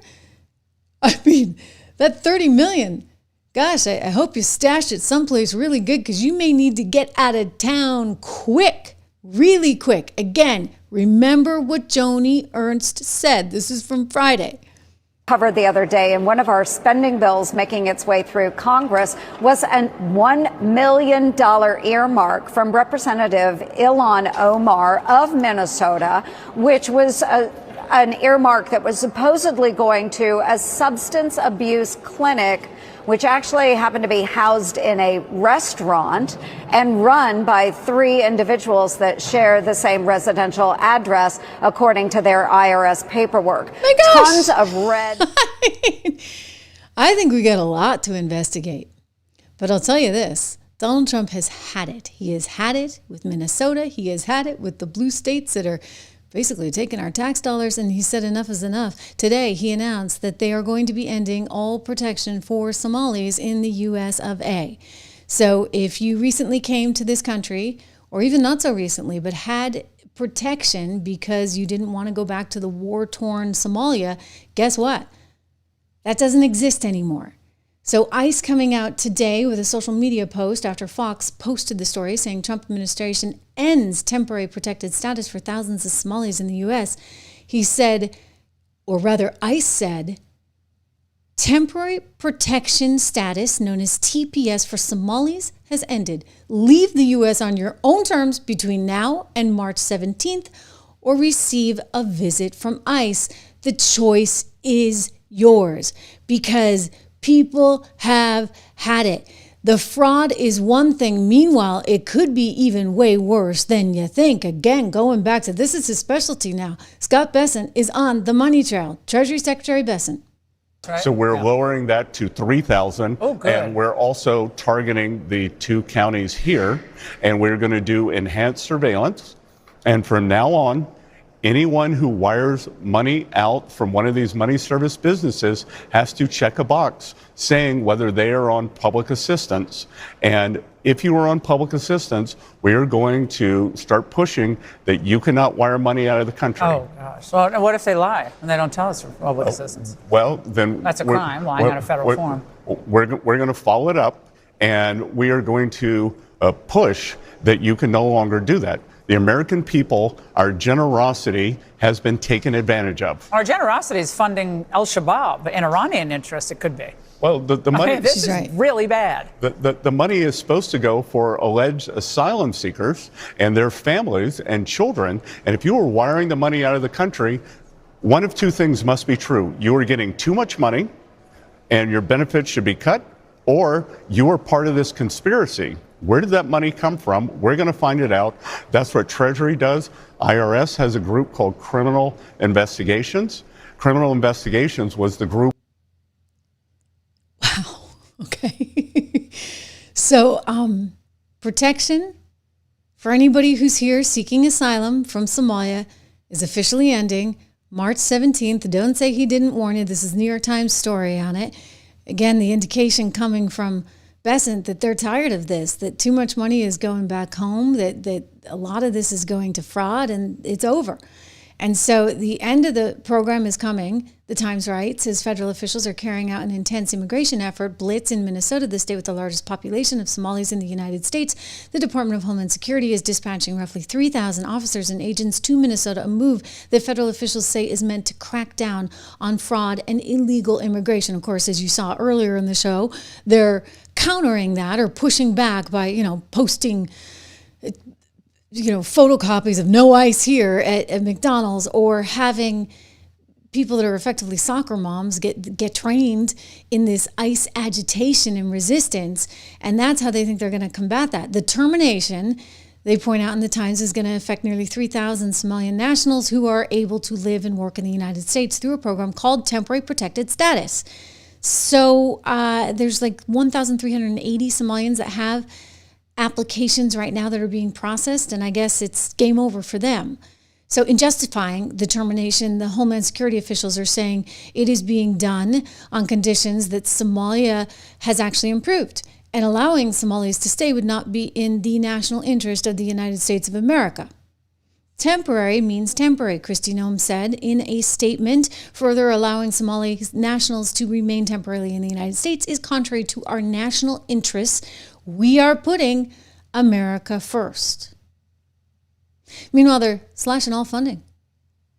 I mean, that $30 million, gosh, I hope you stashed it someplace really good because you may need to get out of town quick, really quick. Again, remember what Joni Ernst said. This is from Friday. Covered the other day, and one of our spending bills making its way through Congress was a $1 million earmark from Representative Ilhan Omar of Minnesota, which was an earmark that was supposedly going to a substance abuse clinic, which actually happened to be housed in a restaurant and run by 3 individuals that share the same residential address, according to their IRS paperwork. My gosh. Tons of red. I think we got a lot to investigate. But I'll tell you this, Donald Trump has had it. He has had it with Minnesota. He has had it with the blue states that are basically taking our tax dollars, and he said enough is enough. Today, he announced that they are going to be ending all protection for Somalis in the U.S. of A. So if you recently came to this country, or even not so recently, but had protection because you didn't want to go back to the war-torn Somalia, guess what? That doesn't exist anymore. So ICE coming out today with a social media post after Fox posted the story saying Trump administration ends temporary protected status for thousands of Somalis in the U.S. He said, or rather ICE said, temporary protection status known as TPS for Somalis has ended. Leave the U.S. on your own terms between now and March 17th or receive a visit from ICE. The choice is yours because people have had it. The fraud is one thing. Meanwhile, it could be even way worse than you think. Again, going back to this is his specialty now. Scott Bessent is on the money trail. Treasury Secretary Bessent. Right. So we're lowering that to 3,000. Oh, good. And we're also targeting the 2 counties here. And we're going to do enhanced surveillance. And from now on, anyone who wires money out from one of these money service businesses has to check a box saying whether they are on public assistance. And if you are on public assistance, we are going to start pushing that you cannot wire money out of the country. Oh, gosh. Well, what if they lie and they don't tell us for public assistance? Well, then that's a crime, lying on a federal form. We're going to follow it up, and we are going to push that you can no longer do that. The American people, our generosity has been taken advantage of. Our generosity is funding al-Shabaab, an Iranian interest it could be. Well, the money... this is really bad. The money is supposed to go for alleged asylum seekers and their families and children. And if you are wiring the money out of the country, one of 2 things must be true. You are getting too much money and your benefits should be cut, or you are part of this conspiracy. Where did that money come from? We're going to find it out. That's what Treasury does. IRS has a group called Criminal Investigations. Criminal Investigations was the group. Wow. Okay. So, protection for anybody who's here seeking asylum from Somalia is officially ending March 17th. Don't say he didn't warn you. This is New York Times story on it. Again, the indication coming from Bessent that they're tired of this, that too much money is going back home, that a lot of this is going to fraud and it's over. And so the end of the program is coming. The Times writes, as federal officials are carrying out an intense immigration effort blitz in Minnesota, the state with the largest population of Somalis in the United States. The Department of Homeland Security is dispatching roughly 3,000 officers and agents to Minnesota, a move that federal officials say is meant to crack down on fraud and illegal immigration. Of course, as you saw earlier in the show, they're countering that or pushing back by, posting photocopies of no ice here at McDonald's, or having people that are effectively soccer moms get trained in this ICE agitation and resistance. And that's how they think they're going to combat that. The termination, they point out in the Times, is going to affect nearly 3,000 Somalian nationals who are able to live and work in the United States through a program called Temporary Protected Status. So there's like 1,380 Somalians that have applications right now that are being processed, and I guess it's game over for them. So in justifying the termination, the Homeland Security officials are saying it is being done on conditions that Somalia has actually improved, and allowing Somalis to stay would not be in the national interest of the United States of America. Temporary means temporary, Kristi Noem said in a statement. Further, allowing Somali nationals to remain temporarily in the United States is contrary to our national interests. We are putting America first. Meanwhile, they're slashing all funding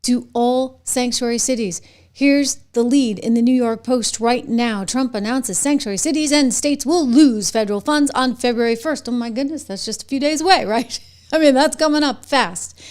to all sanctuary cities. Here's the lead in the New York Post right now. Trump announces sanctuary cities and states will lose federal funds on February 1st. Oh my goodness, that's just a few days away, right? I mean, that's coming up fast.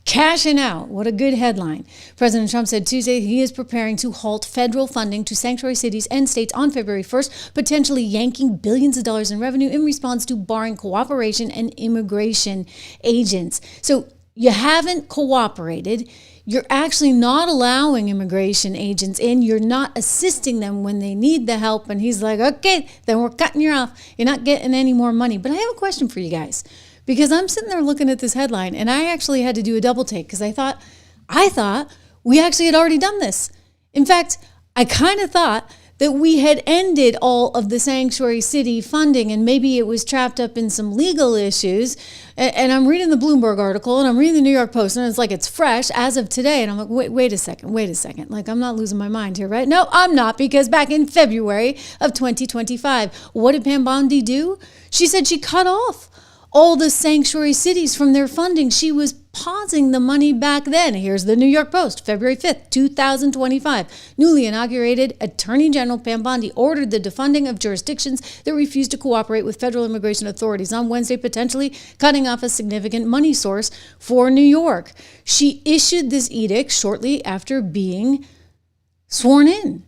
Cashing out. What a good headline. President Trump said Tuesday he is preparing to halt federal funding to sanctuary cities and states on February 1st, potentially yanking billions of dollars in revenue in response to barring cooperation and immigration agents. So you haven't cooperated. You're actually not allowing immigration agents in. You're not assisting them when they need the help. And he's like, okay, then we're cutting you off. You're not getting any more money. But I have a question for you guys. Because I'm sitting there looking at this headline, and I actually had to do a double take because I thought we actually had already done this. In fact, I kind of thought that we had ended all of the sanctuary city funding, and maybe it was trapped up in some legal issues. And I'm reading the Bloomberg article, and I'm reading the New York Post, and it's like it's fresh as of today. And I'm like, wait a second. Like, I'm not losing my mind here, right? No, I'm not, because back in February of 2025, what did Pam Bondi do? She said she cut off all the sanctuary cities from their funding. She was pausing the money back then. Here's the New York Post, February 5th, 2025. Newly inaugurated Attorney General Pam Bondi ordered the defunding of jurisdictions that refused to cooperate with federal immigration authorities on Wednesday, potentially cutting off a significant money source for New York. She issued this edict shortly after being sworn in.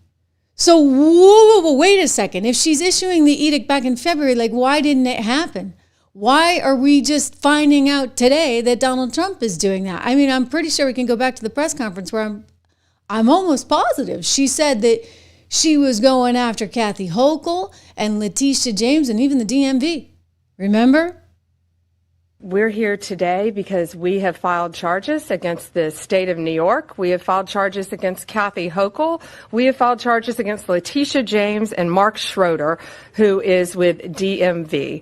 So, whoa, wait a second. If she's issuing the edict back in February, like, why didn't it happen? Why are we just finding out today that Donald Trump is doing that? I mean, I'm pretty sure we can go back to the press conference where I'm almost positive she said that she was going after Kathy Hochul and Letitia James and even the DMV. Remember? We're here today because we have filed charges against the state of New York. We have filed charges against Kathy Hochul. We have filed charges against Letitia James and Mark Schroeder, who is with DMV.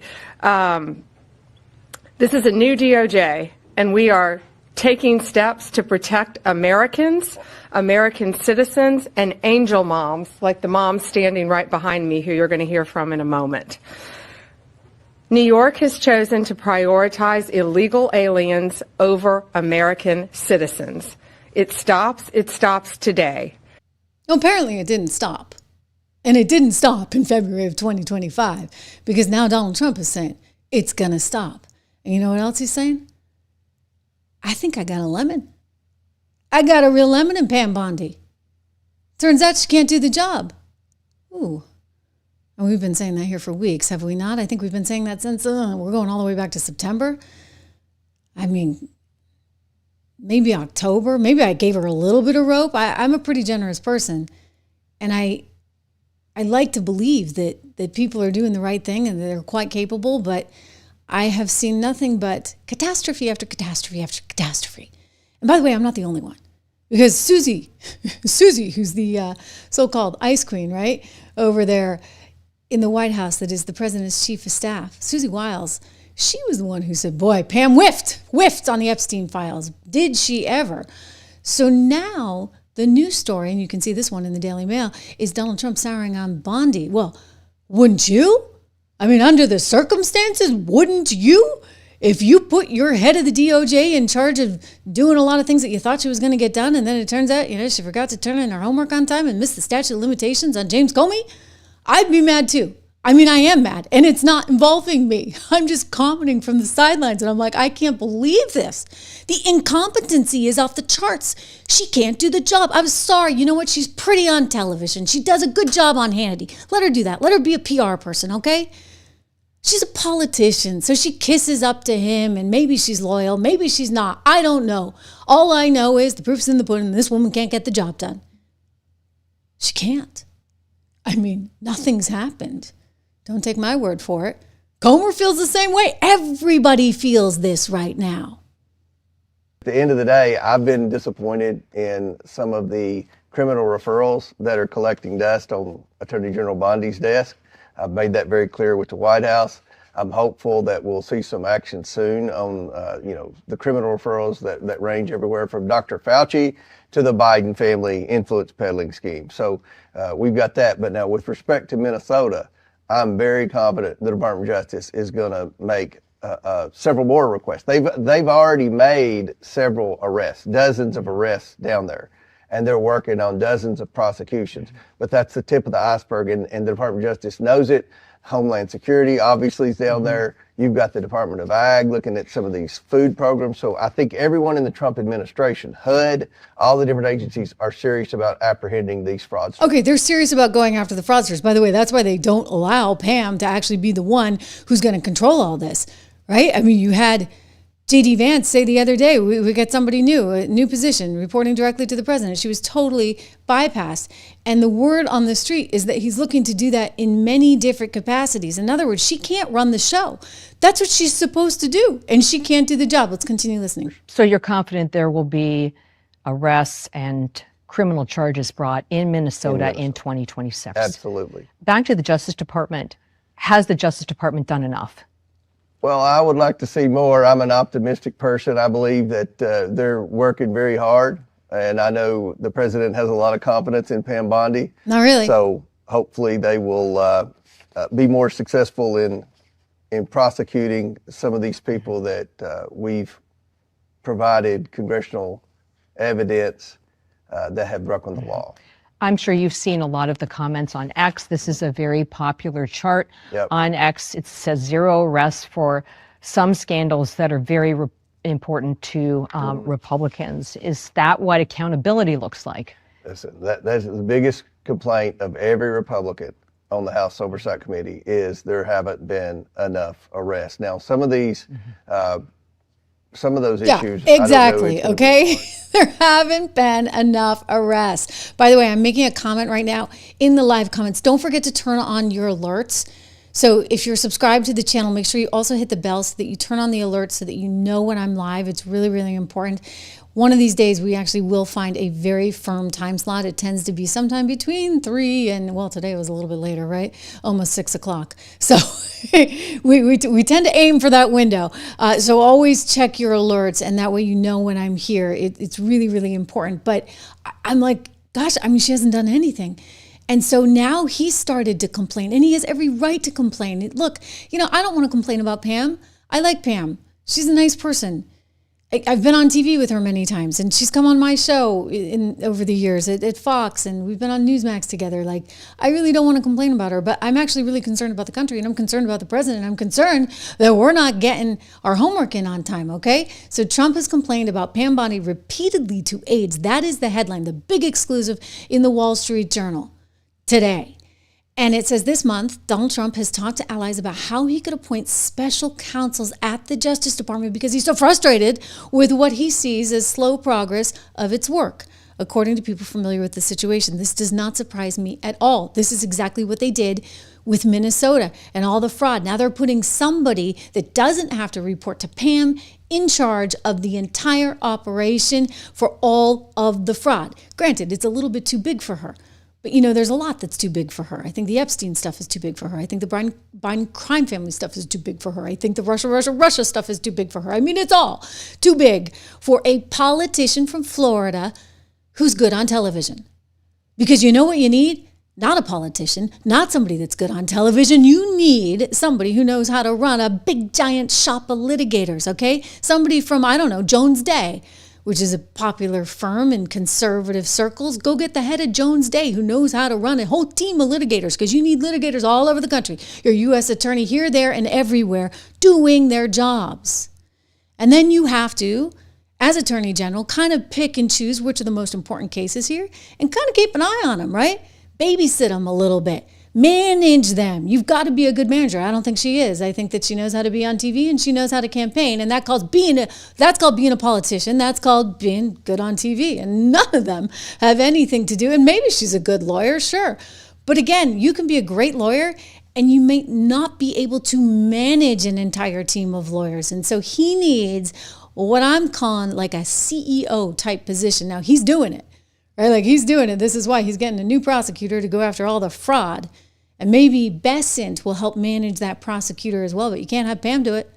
This is a new DOJ, and we are taking steps to protect Americans, American citizens, and angel moms, like the mom standing right behind me, who you're going to hear from in a moment. New York has chosen to prioritize illegal aliens over American citizens. It stops today. Apparently it didn't stop. And it didn't stop in February of 2025, because now Donald Trump is saying it's going to stop. And you know what else he's saying? I think I got a lemon. I got a real lemon in Pam Bondi. Turns out she can't do the job. Ooh. And we've been saying that here for weeks, have we not? I think we've been saying that since we're going all the way back to September. I mean, maybe October. Maybe I gave her a little bit of rope. I'm a pretty generous person. And I like to believe that people are doing the right thing and they're quite capable, but I have seen nothing but catastrophe after catastrophe after catastrophe. And by the way, I'm not the only one. Because Susie, who's the so-called ice queen, right, over there in the White House, that is the president's chief of staff, Susie Wiles, She was the one who said, boy, Pam whiffed on the Epstein files. Did she ever? So now the news story, and you can see this one in the Daily Mail, is Donald Trump souring on Bondi. Well, wouldn't you? I mean, under the circumstances, wouldn't you? If you put your head of the DOJ in charge of doing a lot of things that you thought she was going to get done, and then it turns out, she forgot to turn in her homework on time and missed the statute of limitations on James Comey, I'd be mad too. I mean, I am mad, and it's not involving me. I'm just commenting from the sidelines, and I'm like, I can't believe this. The incompetency is off the charts. She can't do the job. I'm sorry. You know what? She's pretty on television. She does a good job on Hannity. Let her do that. Let her be a PR person, okay? She's a politician, so she kisses up to him, and maybe she's loyal, maybe she's not. I don't know. All I know is the proof's in the pudding. This woman can't get the job done. She can't. I mean, nothing's happened. Don't take my word for it. Comer feels the same way. Everybody feels this right now. At the end of the day, I've been disappointed in some of the criminal referrals that are collecting dust on Attorney General Bondi's desk. I've made that very clear with the White House. I'm hopeful that we'll see some action soon on, the criminal referrals that range everywhere from Dr. Fauci to the Biden family influence peddling scheme. So we've got that. But now with respect to Minnesota, I'm very confident the Department of Justice is going to make several more requests. They've already made several arrests, dozens of arrests down there, and they're working on dozens of prosecutions. But that's the tip of the iceberg, and the Department of Justice knows it. Homeland Security obviously is down there. You've got the Department of Ag looking at some of these food programs. So I think everyone in the Trump administration, HUD, all the different agencies are serious about apprehending these fraudsters. Okay, they're serious about going after the fraudsters. By the way, that's why they don't allow Pam to actually be the one who's going to control all this, right? I mean, you had J.D. Vance say the other day, we got somebody new, a new position, reporting directly to the president. She was totally bypassed. And the word on the street is that he's looking to do that in many different capacities. In other words, she can't run the show. That's what she's supposed to do. And she can't do the job. Let's continue listening. So you're confident there will be arrests and criminal charges brought in Minnesota in 2026? Absolutely. Back to the Justice Department. Has the Justice Department done enough? Well, I would like to see more. I'm an optimistic person. I believe that they're working very hard. And I know the president has a lot of confidence in Pam Bondi. Not really. So hopefully they will be more successful in prosecuting some of these people that we've provided congressional evidence that have broken the law. I'm sure you've seen a lot of the comments on X. This is a very popular chart on X. It says 0 arrests for some scandals that are very important to Republicans. Is that what accountability looks like? Listen, that's the biggest complaint of every Republican on the House Oversight Committee is there haven't been enough arrests. Now, some of these, some of those issues. Exactly. Okay. There haven't been enough arrests. By the way, I'm making a comment right now in the live comments. Don't forget to turn on your alerts. So if you're subscribed to the channel, make sure you also hit the bell so that you turn on the alerts so that you know when I'm live. It's really, really important. One of these days, we actually will find a very firm time slot. It tends to be sometime between 3 and, well, today was a little bit later, right? Almost 6 o'clock. So we tend to aim for that window. So always check your alerts, and that way you know when I'm here. It's really, really important. But I'm like, gosh, I mean, she hasn't done anything. And so now he started to complain, and he has every right to complain. Look, I don't want to complain about Pam. I like Pam. She's a nice person. I've been on TV with her many times, and she's come on my show over the years at Fox, and we've been on Newsmax together. Like, I really don't want to complain about her, but I'm actually really concerned about the country, and I'm concerned about the president. I'm concerned that we're not getting our homework in on time, okay? So Trump has complained about Pam Bondi repeatedly to aides. That is the headline, the big exclusive in the Wall Street Journal today. And it says this month, Donald Trump has talked to allies about how he could appoint special counsels at the Justice Department because he's so frustrated with what he sees as slow progress of its work. According to people familiar with the situation, this does not surprise me at all. This is exactly what they did with Minnesota and all the fraud. Now they're putting somebody that doesn't have to report to Pam in charge of the entire operation for all of the fraud. Granted, it's a little bit too big for her. But, you know, there's a lot that's too big for her. I think the Epstein stuff is too big for her. I think the Biden crime family stuff is too big for her. I think the Russia stuff is too big for her. I mean, it's all too big for a politician from Florida who's good on television. Because you know what you need? Not a politician, not somebody that's good on television. You need somebody who knows how to run a big, giant shop of litigators, okay? Somebody from, I don't know, Jones Day, which is a popular firm in conservative circles. Go get the head of Jones Day who knows how to run a whole team of litigators, because you need litigators all over the country. Your U.S. attorney here, there, and everywhere doing their jobs. And then you have to, as Attorney General, kind of pick and choose which are the most important cases here and kind of keep an eye on them, right? Babysit them a little bit. Manage them. You've got to be a good manager. I don't think she is. I think that she knows how to be on TV and she knows how to campaign. And that's called being a politician. That's called being good on TV. And none of them have anything to do. And maybe she's a good lawyer, sure. But again, you can be a great lawyer and you may not be able to manage an entire team of lawyers. And so he needs what I'm calling like a CEO type position. Now he's doing it. Right? Like he's doing it. This is why he's getting a new prosecutor to go after all the fraud. And maybe Besant will help manage that prosecutor as well. But you can't have Pam do it.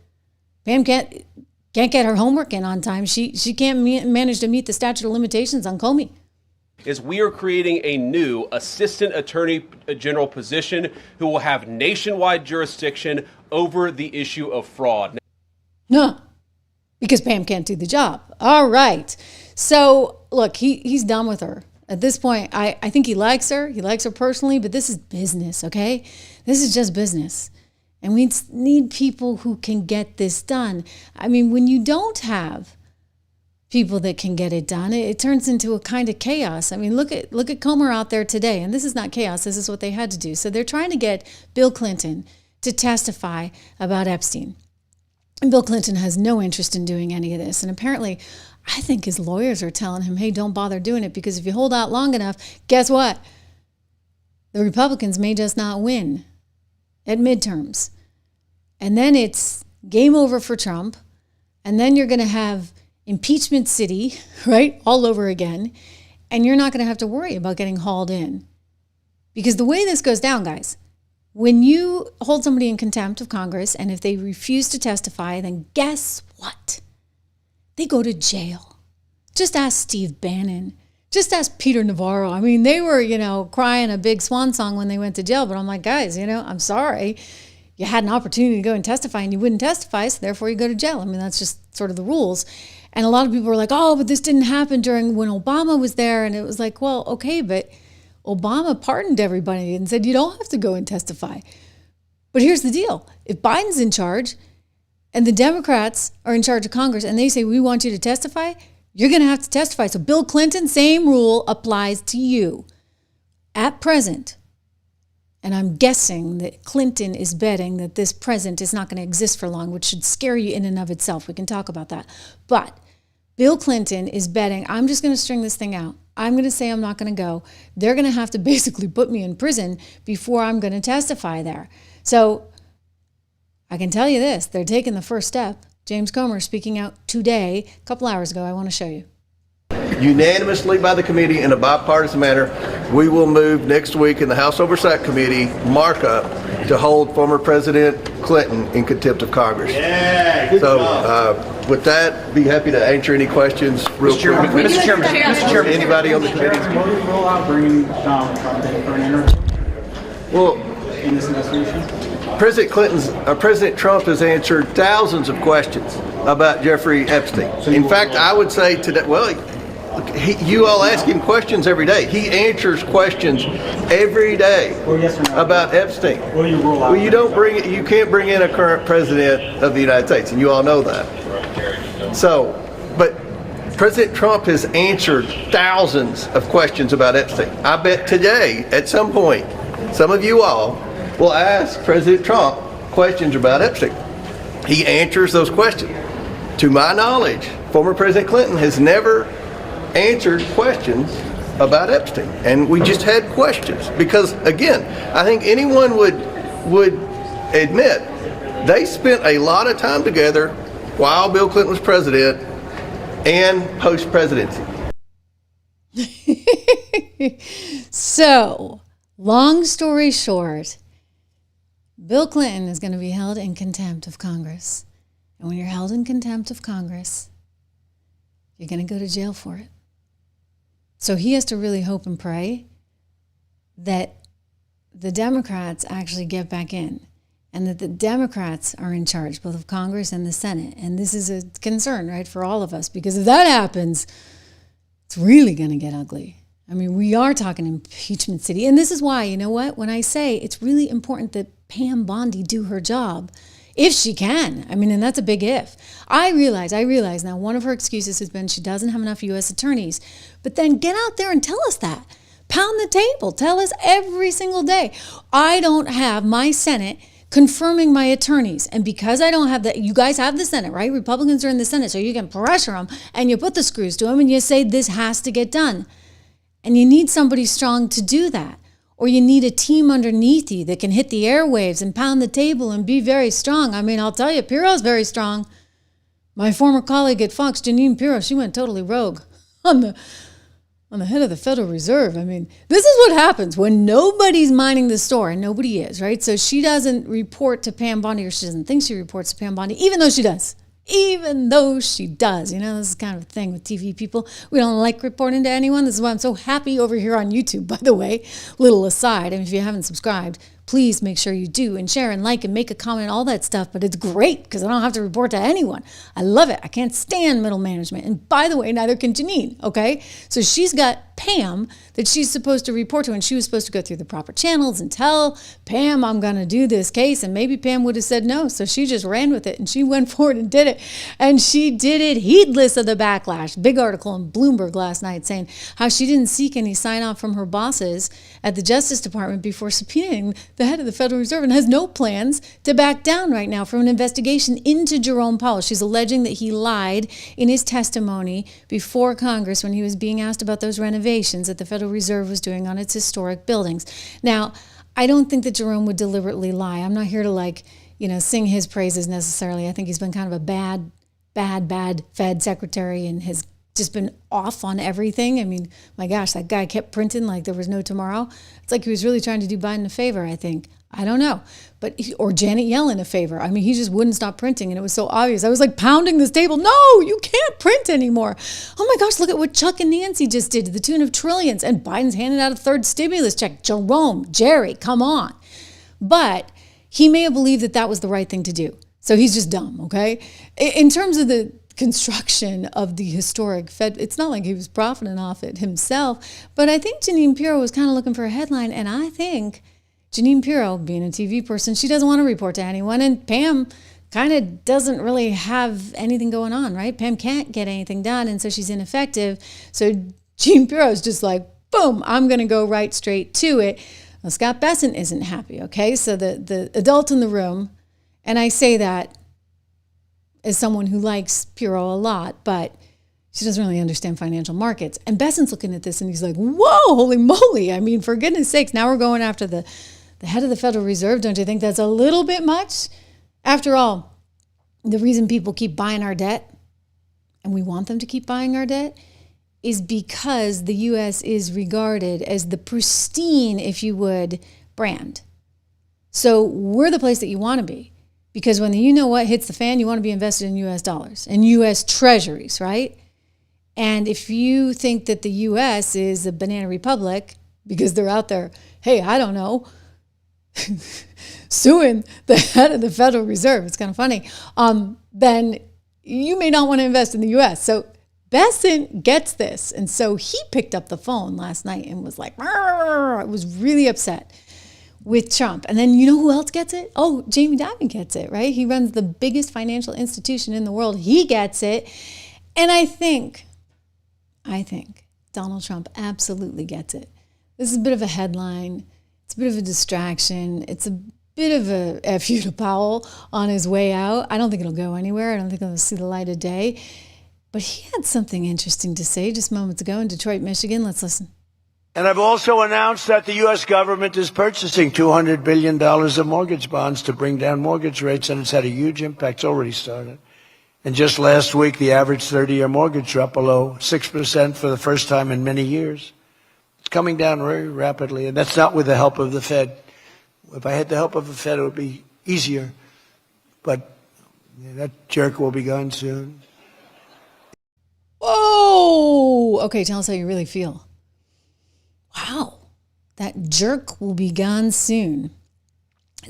Pam can't get her homework in on time. She can't manage to meet the statute of limitations on Comey. Is we are creating a new assistant attorney general position who will have nationwide jurisdiction over the issue of fraud. No, because Pam can't do the job. All right. So, look, he's done with her. At this point, I think he likes her. He likes her personally, but this is business, okay? This is just business. And we need people who can get this done. I mean, when you don't have people that can get it done, it turns into a kind of chaos. I mean, look at Comer out there today. And this is not chaos. This is what they had to do. So they're trying to get Bill Clinton to testify about Epstein. And Bill Clinton has no interest in doing any of this. And apparently, I think his lawyers are telling him, hey, don't bother doing it, because if you hold out long enough, guess what? The Republicans may just not win at midterms. And then it's game over for Trump. And then you're going to have impeachment city, right, all over again. And you're not going to have to worry about getting hauled in. Because the way this goes down, guys, when you hold somebody in contempt of Congress, and if they refuse to testify, then guess what? They go to jail. Just ask Steve Bannon. Just ask Peter Navarro. I mean, they were, crying a big swan song when they went to jail. But I'm like, guys, I'm sorry. You had an opportunity to go and testify and you wouldn't testify, so therefore you go to jail. I mean, that's just sort of the rules. And a lot of people were like, oh, but this didn't happen when Obama was there. And it was like, well, okay, but Obama pardoned everybody and said you don't have to go and testify. But here's the deal. If Biden's in charge and the Democrats are in charge of Congress and they say, we want you to testify, you're going to have to testify. So Bill Clinton, same rule applies to you at present. And I'm guessing that Clinton is betting that this present is not going to exist for long, which should scare you in and of itself. We can talk about that. But Bill Clinton is betting, I'm just going to string this thing out. I'm going to say I'm not going to go. They're going to have to basically put me in prison before I'm going to testify there. So I can tell you this, they're taking the first step. James Comer speaking out today, a couple hours ago. I want to show you. Unanimously by the committee in a bipartisan manner, we will move next week in the House Oversight Committee markup to hold former President Clinton in contempt of Congress. Yeah, good job. With that, be happy to answer any questions real quick. Mr. Chairman. Anybody on the committee? Will you roll out bringing Donald Trump in for an interview? Well, in this investigation? President Trump has answered thousands of questions about Jeffrey Epstein. In fact, I would say today, you all ask him questions every day. He answers questions every day about Epstein. Will you rule out? Well, you can't bring in a current president of the United States, and you all know that. So, but President Trump has answered thousands of questions about Epstein. I bet today, at some point, some of you all will ask President Trump questions about Epstein. He answers those questions. To my knowledge, former President Clinton has never answered questions about Epstein. And we just had questions because, again, I think anyone would admit they spent a lot of time together while Bill Clinton was president and post-presidency. So, long story short, Bill Clinton is going to be held in contempt of Congress. And when you're held in contempt of Congress, you're going to go to jail for it. So he has to really hope and pray that the Democrats actually get back in and that the Democrats are in charge, both of Congress and the Senate. And this is a concern, right, for all of us, because if that happens, it's really going to get ugly. I mean, we are talking impeachment city. And this is why, you know what, when I say it's really important that Pam Bondi do her job, if she can. I mean, and that's a big if. I realize now one of her excuses has been she doesn't have enough U.S. attorneys. But then get out there and tell us that. Pound the table. Tell us every single day. I don't have my Senate confirming my attorneys. And because I don't have that, you guys have the Senate, right? Republicans are in the Senate, so you can pressure them and you put the screws to them and you say this has to get done. And you need somebody strong to do that. Or you need a team underneath you that can hit the airwaves and pound the table and be very strong. I mean, I'll tell you, Pirro's very strong. My former colleague at Fox, Jeanine Pirro, she went totally rogue on the head of the Federal Reserve. I mean, this is what happens when nobody's minding the store, and nobody is, right? So she doesn't report to Pam Bondi, or she doesn't think she reports to Pam Bondi, even though she does. Even though she does. You know, this is kind of a thing with TV people. We don't like reporting to anyone. This is why I'm so happy over here on YouTube, by the way. Little aside, and if you haven't subscribed, please make sure you do and share and like and make a comment, all that stuff. But it's great because I don't have to report to anyone. I love it. I can't stand middle management. And by the way, neither can Jeanine, okay? So she's got Pam that she's supposed to report to, and she was supposed to go through the proper channels and tell Pam, I'm going to do this case. And maybe Pam would have said no. So she just ran with it and she went forward and did it. And she did it heedless of the backlash. Big article in Bloomberg last night saying how she didn't seek any sign off from her bosses at the Justice Department before subpoenaing the head of the Federal Reserve, and has no plans to back down right now from an investigation into Jerome Powell. She's alleging that he lied in his testimony before Congress when he was being asked about those renovations that the Federal Reserve was doing on its historic buildings. Now, I don't think that Jerome would deliberately lie. I'm not here to sing his praises necessarily. I think he's been kind of a bad Fed secretary and has just been off on everything. I mean, my gosh, that guy kept printing like there was no tomorrow. It's like he was really trying to do Biden a favor, I think. I don't know. Or Janet Yellen a favor. I mean, he just wouldn't stop printing, and it was so obvious. I was like pounding this table. No, you can't print anymore. Oh my gosh, look at what Chuck and Nancy just did to the tune of trillions. And Biden's handed out a third stimulus check. Jerry, come on. But he may have believed that that was the right thing to do. So he's just dumb, okay? In terms of the construction of the historic Fed, it's not like he was profiting off it himself, but I think Jeanine Pirro was kind of looking for a headline, and I think Jeanine Pirro, being a TV person, she doesn't want to report to anyone, and Pam kind of doesn't really have anything going on, right? Pam can't get anything done, and so she's ineffective. So Jeanine Pirro is just like, boom, I'm going to go right straight to it. Well, Scott Bessent isn't happy, okay? So the adult in the room, and I say that as someone who likes Pirro a lot, but she doesn't really understand financial markets. And Bessent's looking at this and he's like, whoa, holy moly. I mean, for goodness sakes, now we're going after the head of the Federal Reserve. Don't you think that's a little bit much? After all, the reason people keep buying our debt, and we want them to keep buying our debt, is because the U.S. is regarded as the pristine, if you would, brand. So we're the place that you want to be. Because when the you-know-what hits the fan, you want to be invested in U.S. dollars and U.S. treasuries, right? And if you think that the U.S. is a banana republic because they're out there, hey, I don't know, suing the head of the Federal Reserve, it's kind of funny, then you may not want to invest in the U.S. So Bessent gets this. And so he picked up the phone last night and was like, I was really upset with Trump. And then you know who else gets it? Oh, Jamie Dimon gets it, right? He runs the biggest financial institution in the world. He gets it. And I think Donald Trump absolutely gets it. This is a bit of a headline. It's a bit of a distraction. It's a bit of a F you to Powell on his way out. I don't think it'll go anywhere. I don't think it'll see the light of day. But he had something interesting to say just moments ago in Detroit, Michigan. Let's listen. And I've also announced that the U.S. government is purchasing $200 billion of mortgage bonds to bring down mortgage rates, and it's had a huge impact. It's already started. And just last week, the average 30-year mortgage dropped below 6% for the first time in many years. It's coming down very rapidly, and that's not with the help of the Fed. If I had the help of the Fed, it would be easier. But that jerk will be gone soon. Whoa! Okay, tell us how you really feel. Wow. That jerk will be gone soon.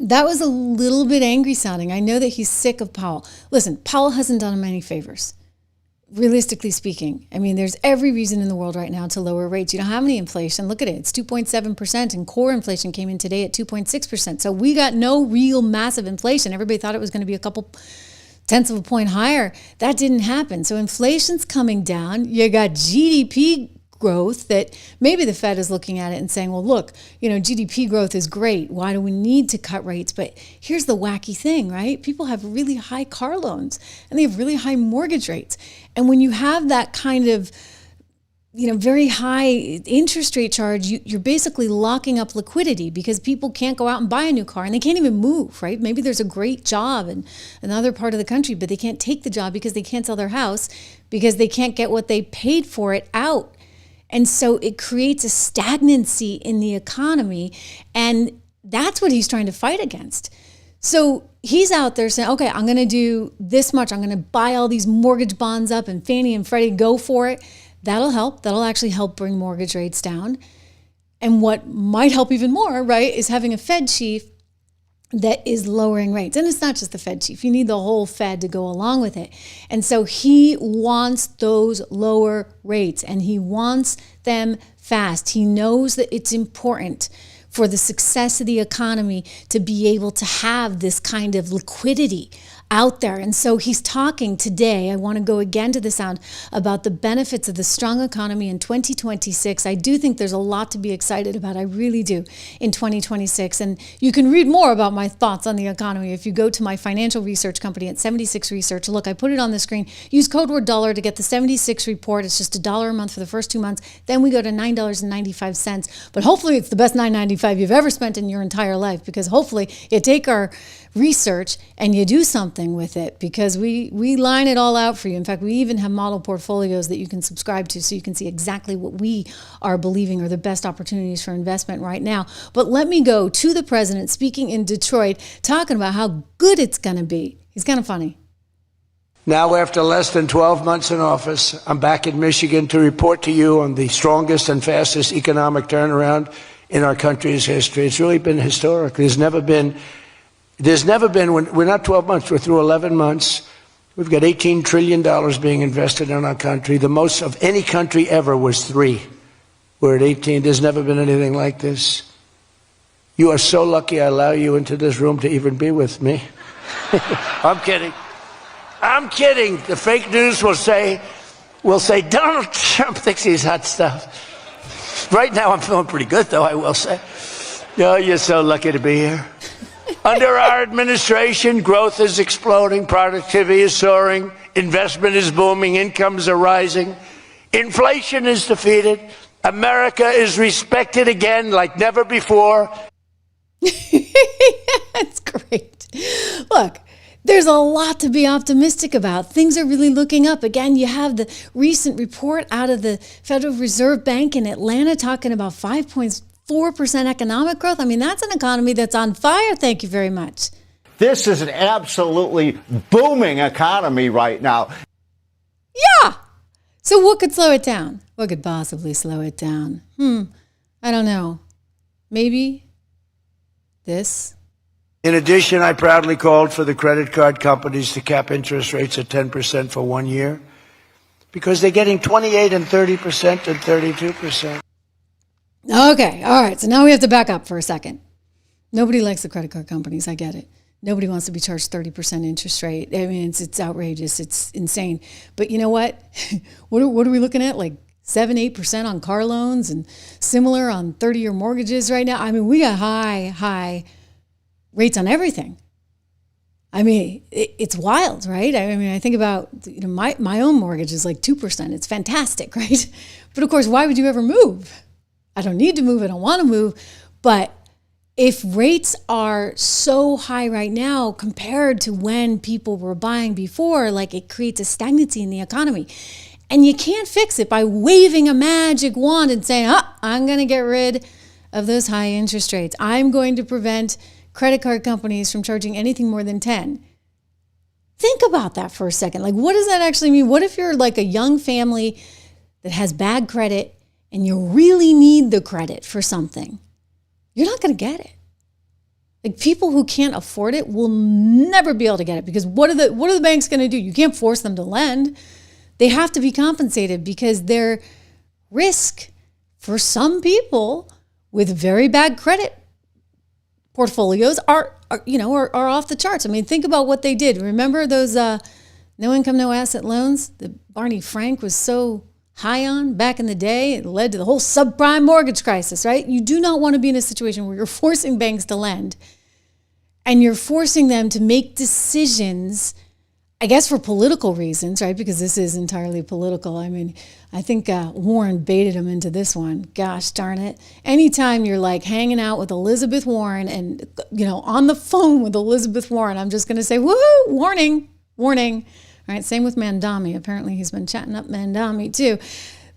That was a little bit angry sounding. I know that he's sick of Powell. Listen, Powell hasn't done him any favors. Realistically speaking, I mean, there's every reason in the world right now to lower rates. You don't have any inflation. Look at it. It's 2.7%, and core inflation came in today at 2.6%. So we got no real massive inflation. Everybody thought it was going to be a couple tenths of a point higher. That didn't happen. So inflation's coming down. You got GDP growth that maybe the Fed is looking at it and saying, well, look, GDP growth is great. Why do we need to cut rates? But here's the wacky thing, right? People have really high car loans and they have really high mortgage rates. And when you have that kind of, very high interest rate charge, you're basically locking up liquidity because people can't go out and buy a new car and they can't even move, right? Maybe there's a great job in another part of the country, but they can't take the job because they can't sell their house because they can't get what they paid for it out. And so it creates a stagnancy in the economy, and that's what he's trying to fight against. So he's out there saying, okay, I'm going to do this much. I'm going to buy all these mortgage bonds up, and Fannie and Freddie, go for it. That'll help. That'll actually help bring mortgage rates down. And what might help even more, right, is having a Fed chief that is lowering rates. And it's not just the Fed chief. You need the whole Fed to go along with it. And so he wants those lower rates, and he wants them fast. He knows that it's important for the success of the economy to be able to have this kind of liquidity out there. And so he's talking today, I want to go again to the sound, about the benefits of the strong economy in 2026. I do think there's a lot to be excited about. I really do, in 2026. And you can read more about my thoughts on the economy if you go to my financial research company at 76 Research. Look, I put it on the screen. Use code word dollar to get the 76 report. It's just $1 a month for the first 2 months. Then we go to $9.95. But hopefully it's the best $9.95 you've ever spent in your entire life, because hopefully you take our research and you do something with it, because we line it all out for you. In fact, we even have model portfolios that you can subscribe to so you can see exactly what we are believing are the best opportunities for investment right now. But let me go to the president speaking in Detroit, talking about how good it's going to be. He's kind of funny. Now, after less than 12 months in office, I'm back in Michigan to report to you on the strongest and fastest economic turnaround in our country's history. It's really been historic. There's never been, we're not 12 months, we're through 11 months. We've got $18 trillion being invested in our country. The most of any country ever was 3. We're at 18. There's never been anything like this. You are so lucky I allow you into this room to even be with me. I'm kidding. I'm kidding. The fake news will say Donald Trump thinks he's hot stuff. Right now I'm feeling pretty good, though, I will say. Oh, you're so lucky to be here. Under our administration, growth is exploding, productivity is soaring, investment is booming, incomes are rising, inflation is defeated, America is respected again like never before. That's great. Look, there's a lot to be optimistic about. Things are really looking up. Again, you have the recent report out of the Federal Reserve Bank in Atlanta talking about 5.4% economic growth. I mean, that's an economy that's on fire. Thank you very much. This is an absolutely booming economy right now. Yeah. So what could slow it down? What could possibly slow it down? I don't know. Maybe this. In addition, I proudly called for the credit card companies to cap interest rates at 10% for 1 year, because they're getting 28 and 30% and 32%. Okay, all right. So now we have to back up for a second. Nobody likes the credit card companies. I get it. Nobody wants to be charged 30% interest rate. I mean, it's outrageous. It's insane. But you know what? What are we looking at? Like 7-8% on car loans and similar on 30-year mortgages right now. I mean, we got high rates on everything. I mean, it's wild, right? I mean, I think about my own mortgage is like 2%. It's fantastic, right? But of course, why would you ever move? I don't need to move. I don't want to move. But if rates are so high right now compared to when people were buying before, like, it creates a stagnancy in the economy. And you can't fix it by waving a magic wand and saying, I'm going to get rid of those high interest rates. I'm going to prevent credit card companies from charging anything more than 10. Think about that for a second. Like, what does that actually mean? What if you're like a young family that has bad credit and you really need the credit for something? You're not going to get it. Like, people who can't afford it will never be able to get it, because what are the banks going to do? You can't force them to lend. They have to be compensated, because their risk for some people with very bad credit portfolios are off the charts. I mean, think about what they did. Remember those no income, no asset loans that Barney Frank was so high on back in the day? It led to the whole subprime mortgage crisis, right? You do not want to be in a situation where you're forcing banks to lend and you're forcing them to make decisions, I guess, for political reasons, right? Because this is entirely political. I mean, I think Warren baited him into this one. Gosh darn it. Anytime you're like hanging out with Elizabeth Warren and, on the phone with Elizabeth Warren, I'm just going to say, woohoo, warning. All right, same with Mandami. Apparently he's been chatting up Mandami too.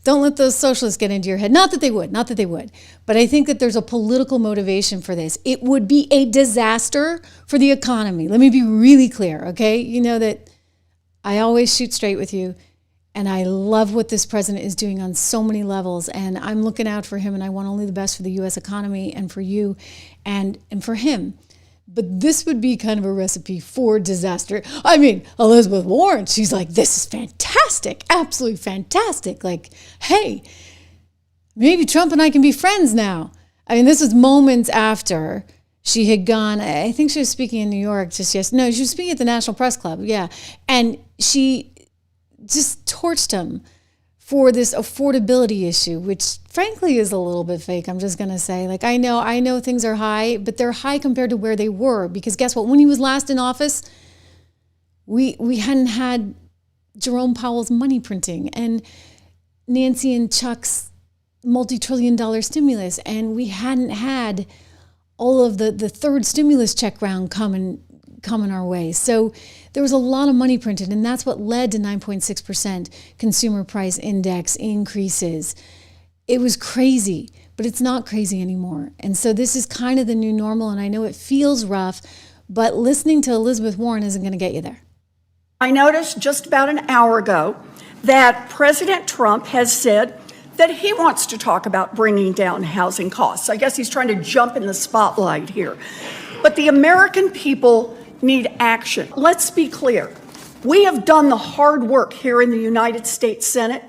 Don't let those socialists get into your head. Not that they would. But I think that there's a political motivation for this. It would be a disaster for the economy. Let me be really clear, okay? You know that I always shoot straight with you, and I love what this president is doing on so many levels, and I'm looking out for him, and I want only the best for the U.S. economy and for you and for him. But this would be kind of a recipe for disaster. I mean, Elizabeth Warren, she's like, this is fantastic, absolutely fantastic. Like, hey, maybe Trump and I can be friends now. I mean, this was moments after she had gone, I think she was speaking in New York just yesterday. No, she was speaking at the National Press Club, yeah. And she just torched him for this affordability issue, which frankly is a little bit fake. I'm just going to say, like, I know things are high, but they're high compared to where they were, because guess what? When he was last in office, we hadn't had Jerome Powell's money printing and Nancy and Chuck's multi-trillion-dollar stimulus, and we hadn't had all of the third stimulus check round coming our way. So there was a lot of money printed, and that's what led to 9.6% consumer price index increases. It was crazy, but it's not crazy anymore. And so this is kind of the new normal, and I know it feels rough, but listening to Elizabeth Warren isn't going to get you there. I noticed just about an hour ago that President Trump has said that he wants to talk about bringing down housing costs. I guess he's trying to jump in the spotlight here. But the American people need action. Let's be clear. We have done the hard work here in the United States Senate,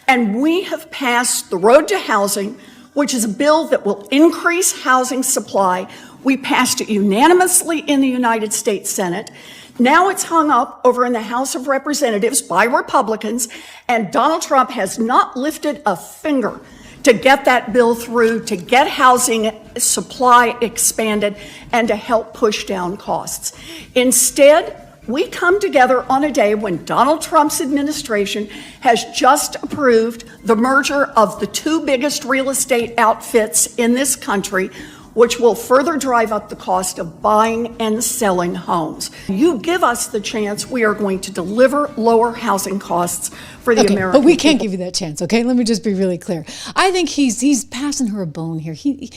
and we have passed the Road to Housing, which is a bill that will increase housing supply. We passed it unanimously in the United States Senate. Now it's hung up over in the House of Representatives by Republicans, and Donald Trump has not lifted a finger to get that bill through, to get housing supply expanded, and to help push down costs. Instead, we come together on a day when Donald Trump's administration has just approved the merger of the two biggest real estate outfits in this country, which will further drive up the cost of buying and selling homes. You give us the chance, we are going to deliver lower housing costs for the American people. But we can't give you that chance, okay? Let me just be really clear. I think he's passing her a bone here. He's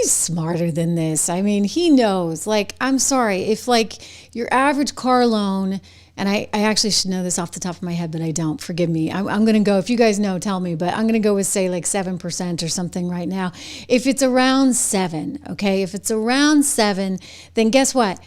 smarter than this. I mean, he knows. Like, I'm sorry, if like your average car loan, and I actually should know this off the top of my head, but I don't. Forgive me. I'm going to go, if you guys know, tell me, but I'm going to go with, say, like 7% or something right now. If it's around 7, okay? If it's around 7, then guess what?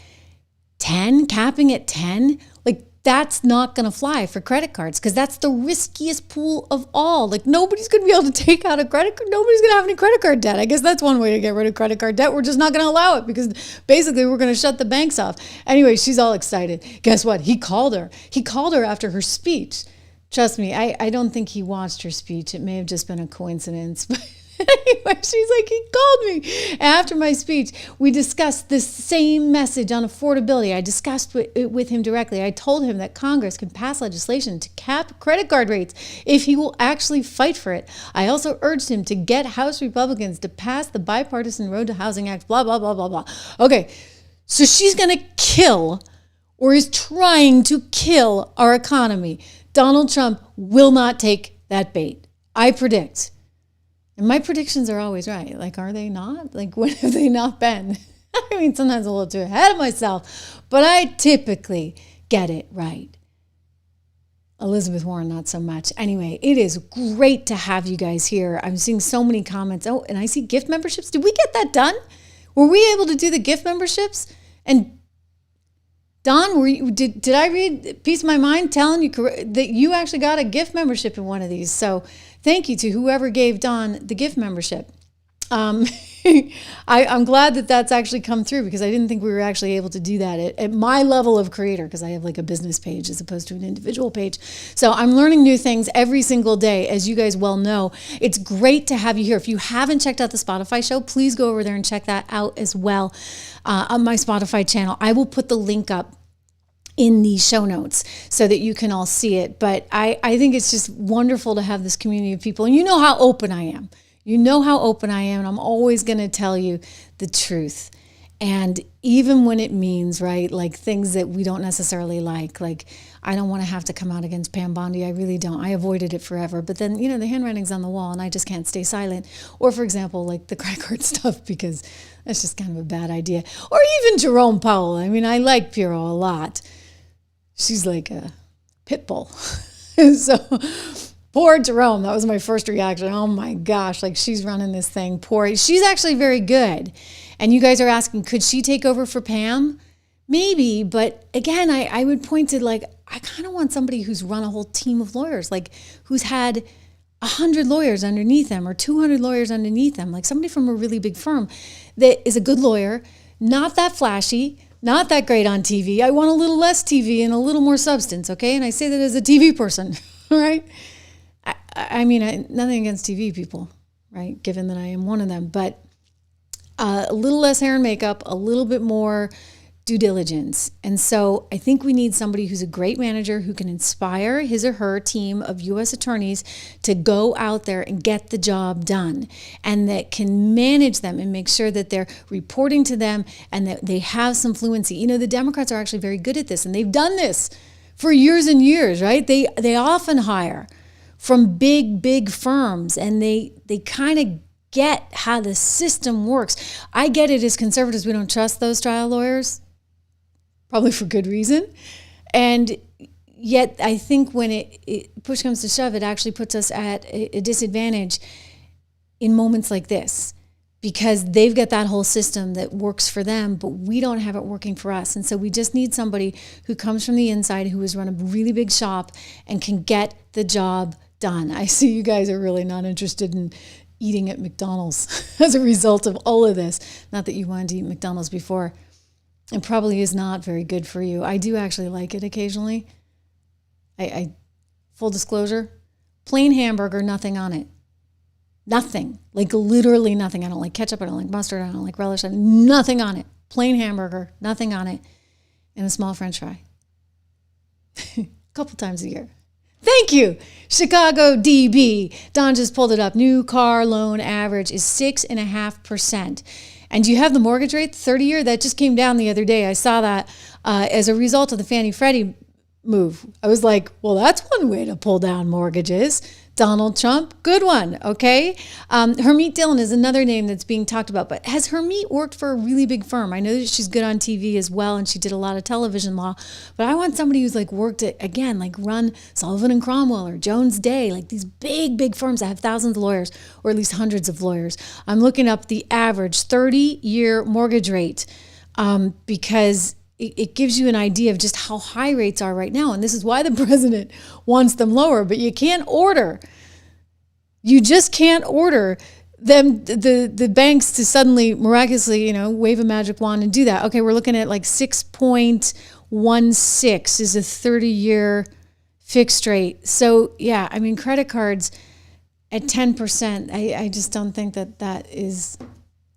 10, capping at 10, like that's not going to fly for credit cards, because that's the riskiest pool of all. Like, nobody's going to be able to take out a credit card. Nobody's going to have any credit card debt. I guess that's one way to get rid of credit card debt. We're just not going to allow it, because basically we're going to shut the banks off. Anyway, she's all excited. Guess what? He called her. He called her after her speech. Trust me, I don't think he watched her speech. It may have just been a coincidence, but anyway, she's like, he called me after my speech. We discussed this same message on affordability. I discussed it with him directly. I told him that Congress can pass legislation to cap credit card rates if he will actually fight for it. I also urged him to get House Republicans to pass the bipartisan Road to Housing Act, blah, blah, blah, blah, blah. Okay, so she's going to kill, or is trying to kill, our economy. Donald Trump will not take that bait. I predict. And my predictions are always right. Like, are they not? Like, when have they not been? I mean, sometimes a little too ahead of myself, but I typically get it right. Elizabeth Warren, not so much. Anyway, it is great to have you guys here. I'm seeing so many comments. Oh, and I see gift memberships. Did we get that done? Were we able to do the gift memberships? And Don, did I read Peace of My Mind telling you that you actually got a gift membership in one of these? So thank you to whoever gave Don the gift membership. I'm glad that that's actually come through, because I didn't think we were actually able to do that at my level of creator, because I have like a business page as opposed to an individual page. So I'm learning new things every single day, as you guys well know. It's great to have you here. If you haven't checked out the Spotify show, please go over there and check that out as well on my Spotify channel. I will put the link up in the show notes so that you can all see it. But I think it's just wonderful to have this community of people. And you know how open I am. You know how open I am, and I'm always going to tell you the truth. And even when it means, right, like things that we don't necessarily like I don't want to have to come out against Pam Bondi. I really don't. I avoided it forever. But then, the handwriting's on the wall, and I just can't stay silent. Or, for example, like the credit card stuff, because that's just kind of a bad idea. Or even Jerome Powell. I mean, I like Pirro a lot. She's like a pit bull. So... poor Jerome, that was my first reaction. Oh my gosh, like she's running this thing. She's actually very good. And you guys are asking, could she take over for Pam? Maybe, but again, I would point to I kind of want somebody who's run a whole team of lawyers, who's had 100 lawyers underneath them or 200 lawyers underneath them, like somebody from a really big firm that is a good lawyer, not that flashy, not that great on TV. I want a little less TV and a little more substance, okay? And I say that as a TV person, right? I mean, nothing against TV people, right? Given that I am one of them, but a little less hair and makeup, a little bit more due diligence. And so I think we need somebody who's a great manager who can inspire his or her team of U.S. attorneys to go out there and get the job done, and that can manage them and make sure that they're reporting to them and that they have some fluency. The Democrats are actually very good at this, and they've done this for years and years, right? They often hire from big firms, and they kind of get how the system works. I get it as conservatives, we don't trust those trial lawyers, probably for good reason. And yet I think when it push comes to shove, it actually puts us at a disadvantage in moments like this, because they've got that whole system that works for them, but we don't have it working for us. And so we just need somebody who comes from the inside, who has run a really big shop and can get the job done. I see you guys are really not interested in eating at McDonald's as a result of all of this. Not that you wanted to eat McDonald's before. It probably is not very good for you. I do actually like it occasionally. I full disclosure, plain hamburger, nothing on it. Nothing. Like literally nothing. I don't like ketchup. I don't like mustard. I don't like relish. Nothing on it. Plain hamburger, nothing on it. And a small French fry. A couple times a year. Thank you, Chicago DB. Don just pulled it up. New car loan average is 6.5%. And you have the mortgage rate, 30-year, that just came down the other day. I saw that as a result of the Fannie Freddie move. I was like, well, that's one way to pull down mortgages. Donald Trump, good one, okay? Hermeet Dillon is another name that's being talked about, but has Hermeet worked for a really big firm? I know that she's good on TV as well, and she did a lot of television law, but I want somebody who's worked at, again, run Sullivan and Cromwell or Jones Day, these big firms that have thousands of lawyers, or at least hundreds of lawyers. I'm looking up the average 30-year mortgage rate because it gives you an idea of just how high rates are right now. And this is why the president wants them lower, but you just can't order them, the banks, to suddenly miraculously, wave a magic wand and do that. Okay, we're looking at 6.16 is a 30-year fixed rate. So yeah, I mean, credit cards at 10%, I just don't think that is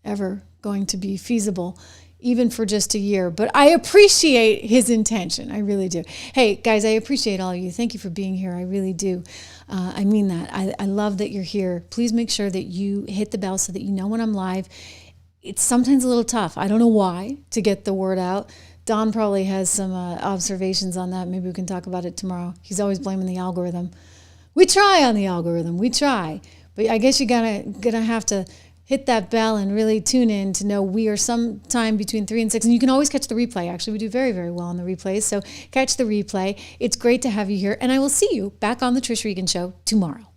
ever going to be feasible, even for just a year. But I appreciate his intention. I really do. Hey, guys, I appreciate all of you. Thank you for being here. I really do. I mean that. I love that you're here. Please make sure that you hit the bell so that you know when I'm live. It's sometimes a little tough. I don't know why, to get the word out. Don probably has some observations on that. Maybe we can talk about it tomorrow. He's always blaming the algorithm. We try on the algorithm. We try. But I guess you're gonna have to hit that bell and really tune in to know we are sometime between 3 and 6. And you can always catch the replay. Actually, we do very, very well on the replays. So catch the replay. It's great to have you here. And I will see you back on the Trish Regan Show tomorrow.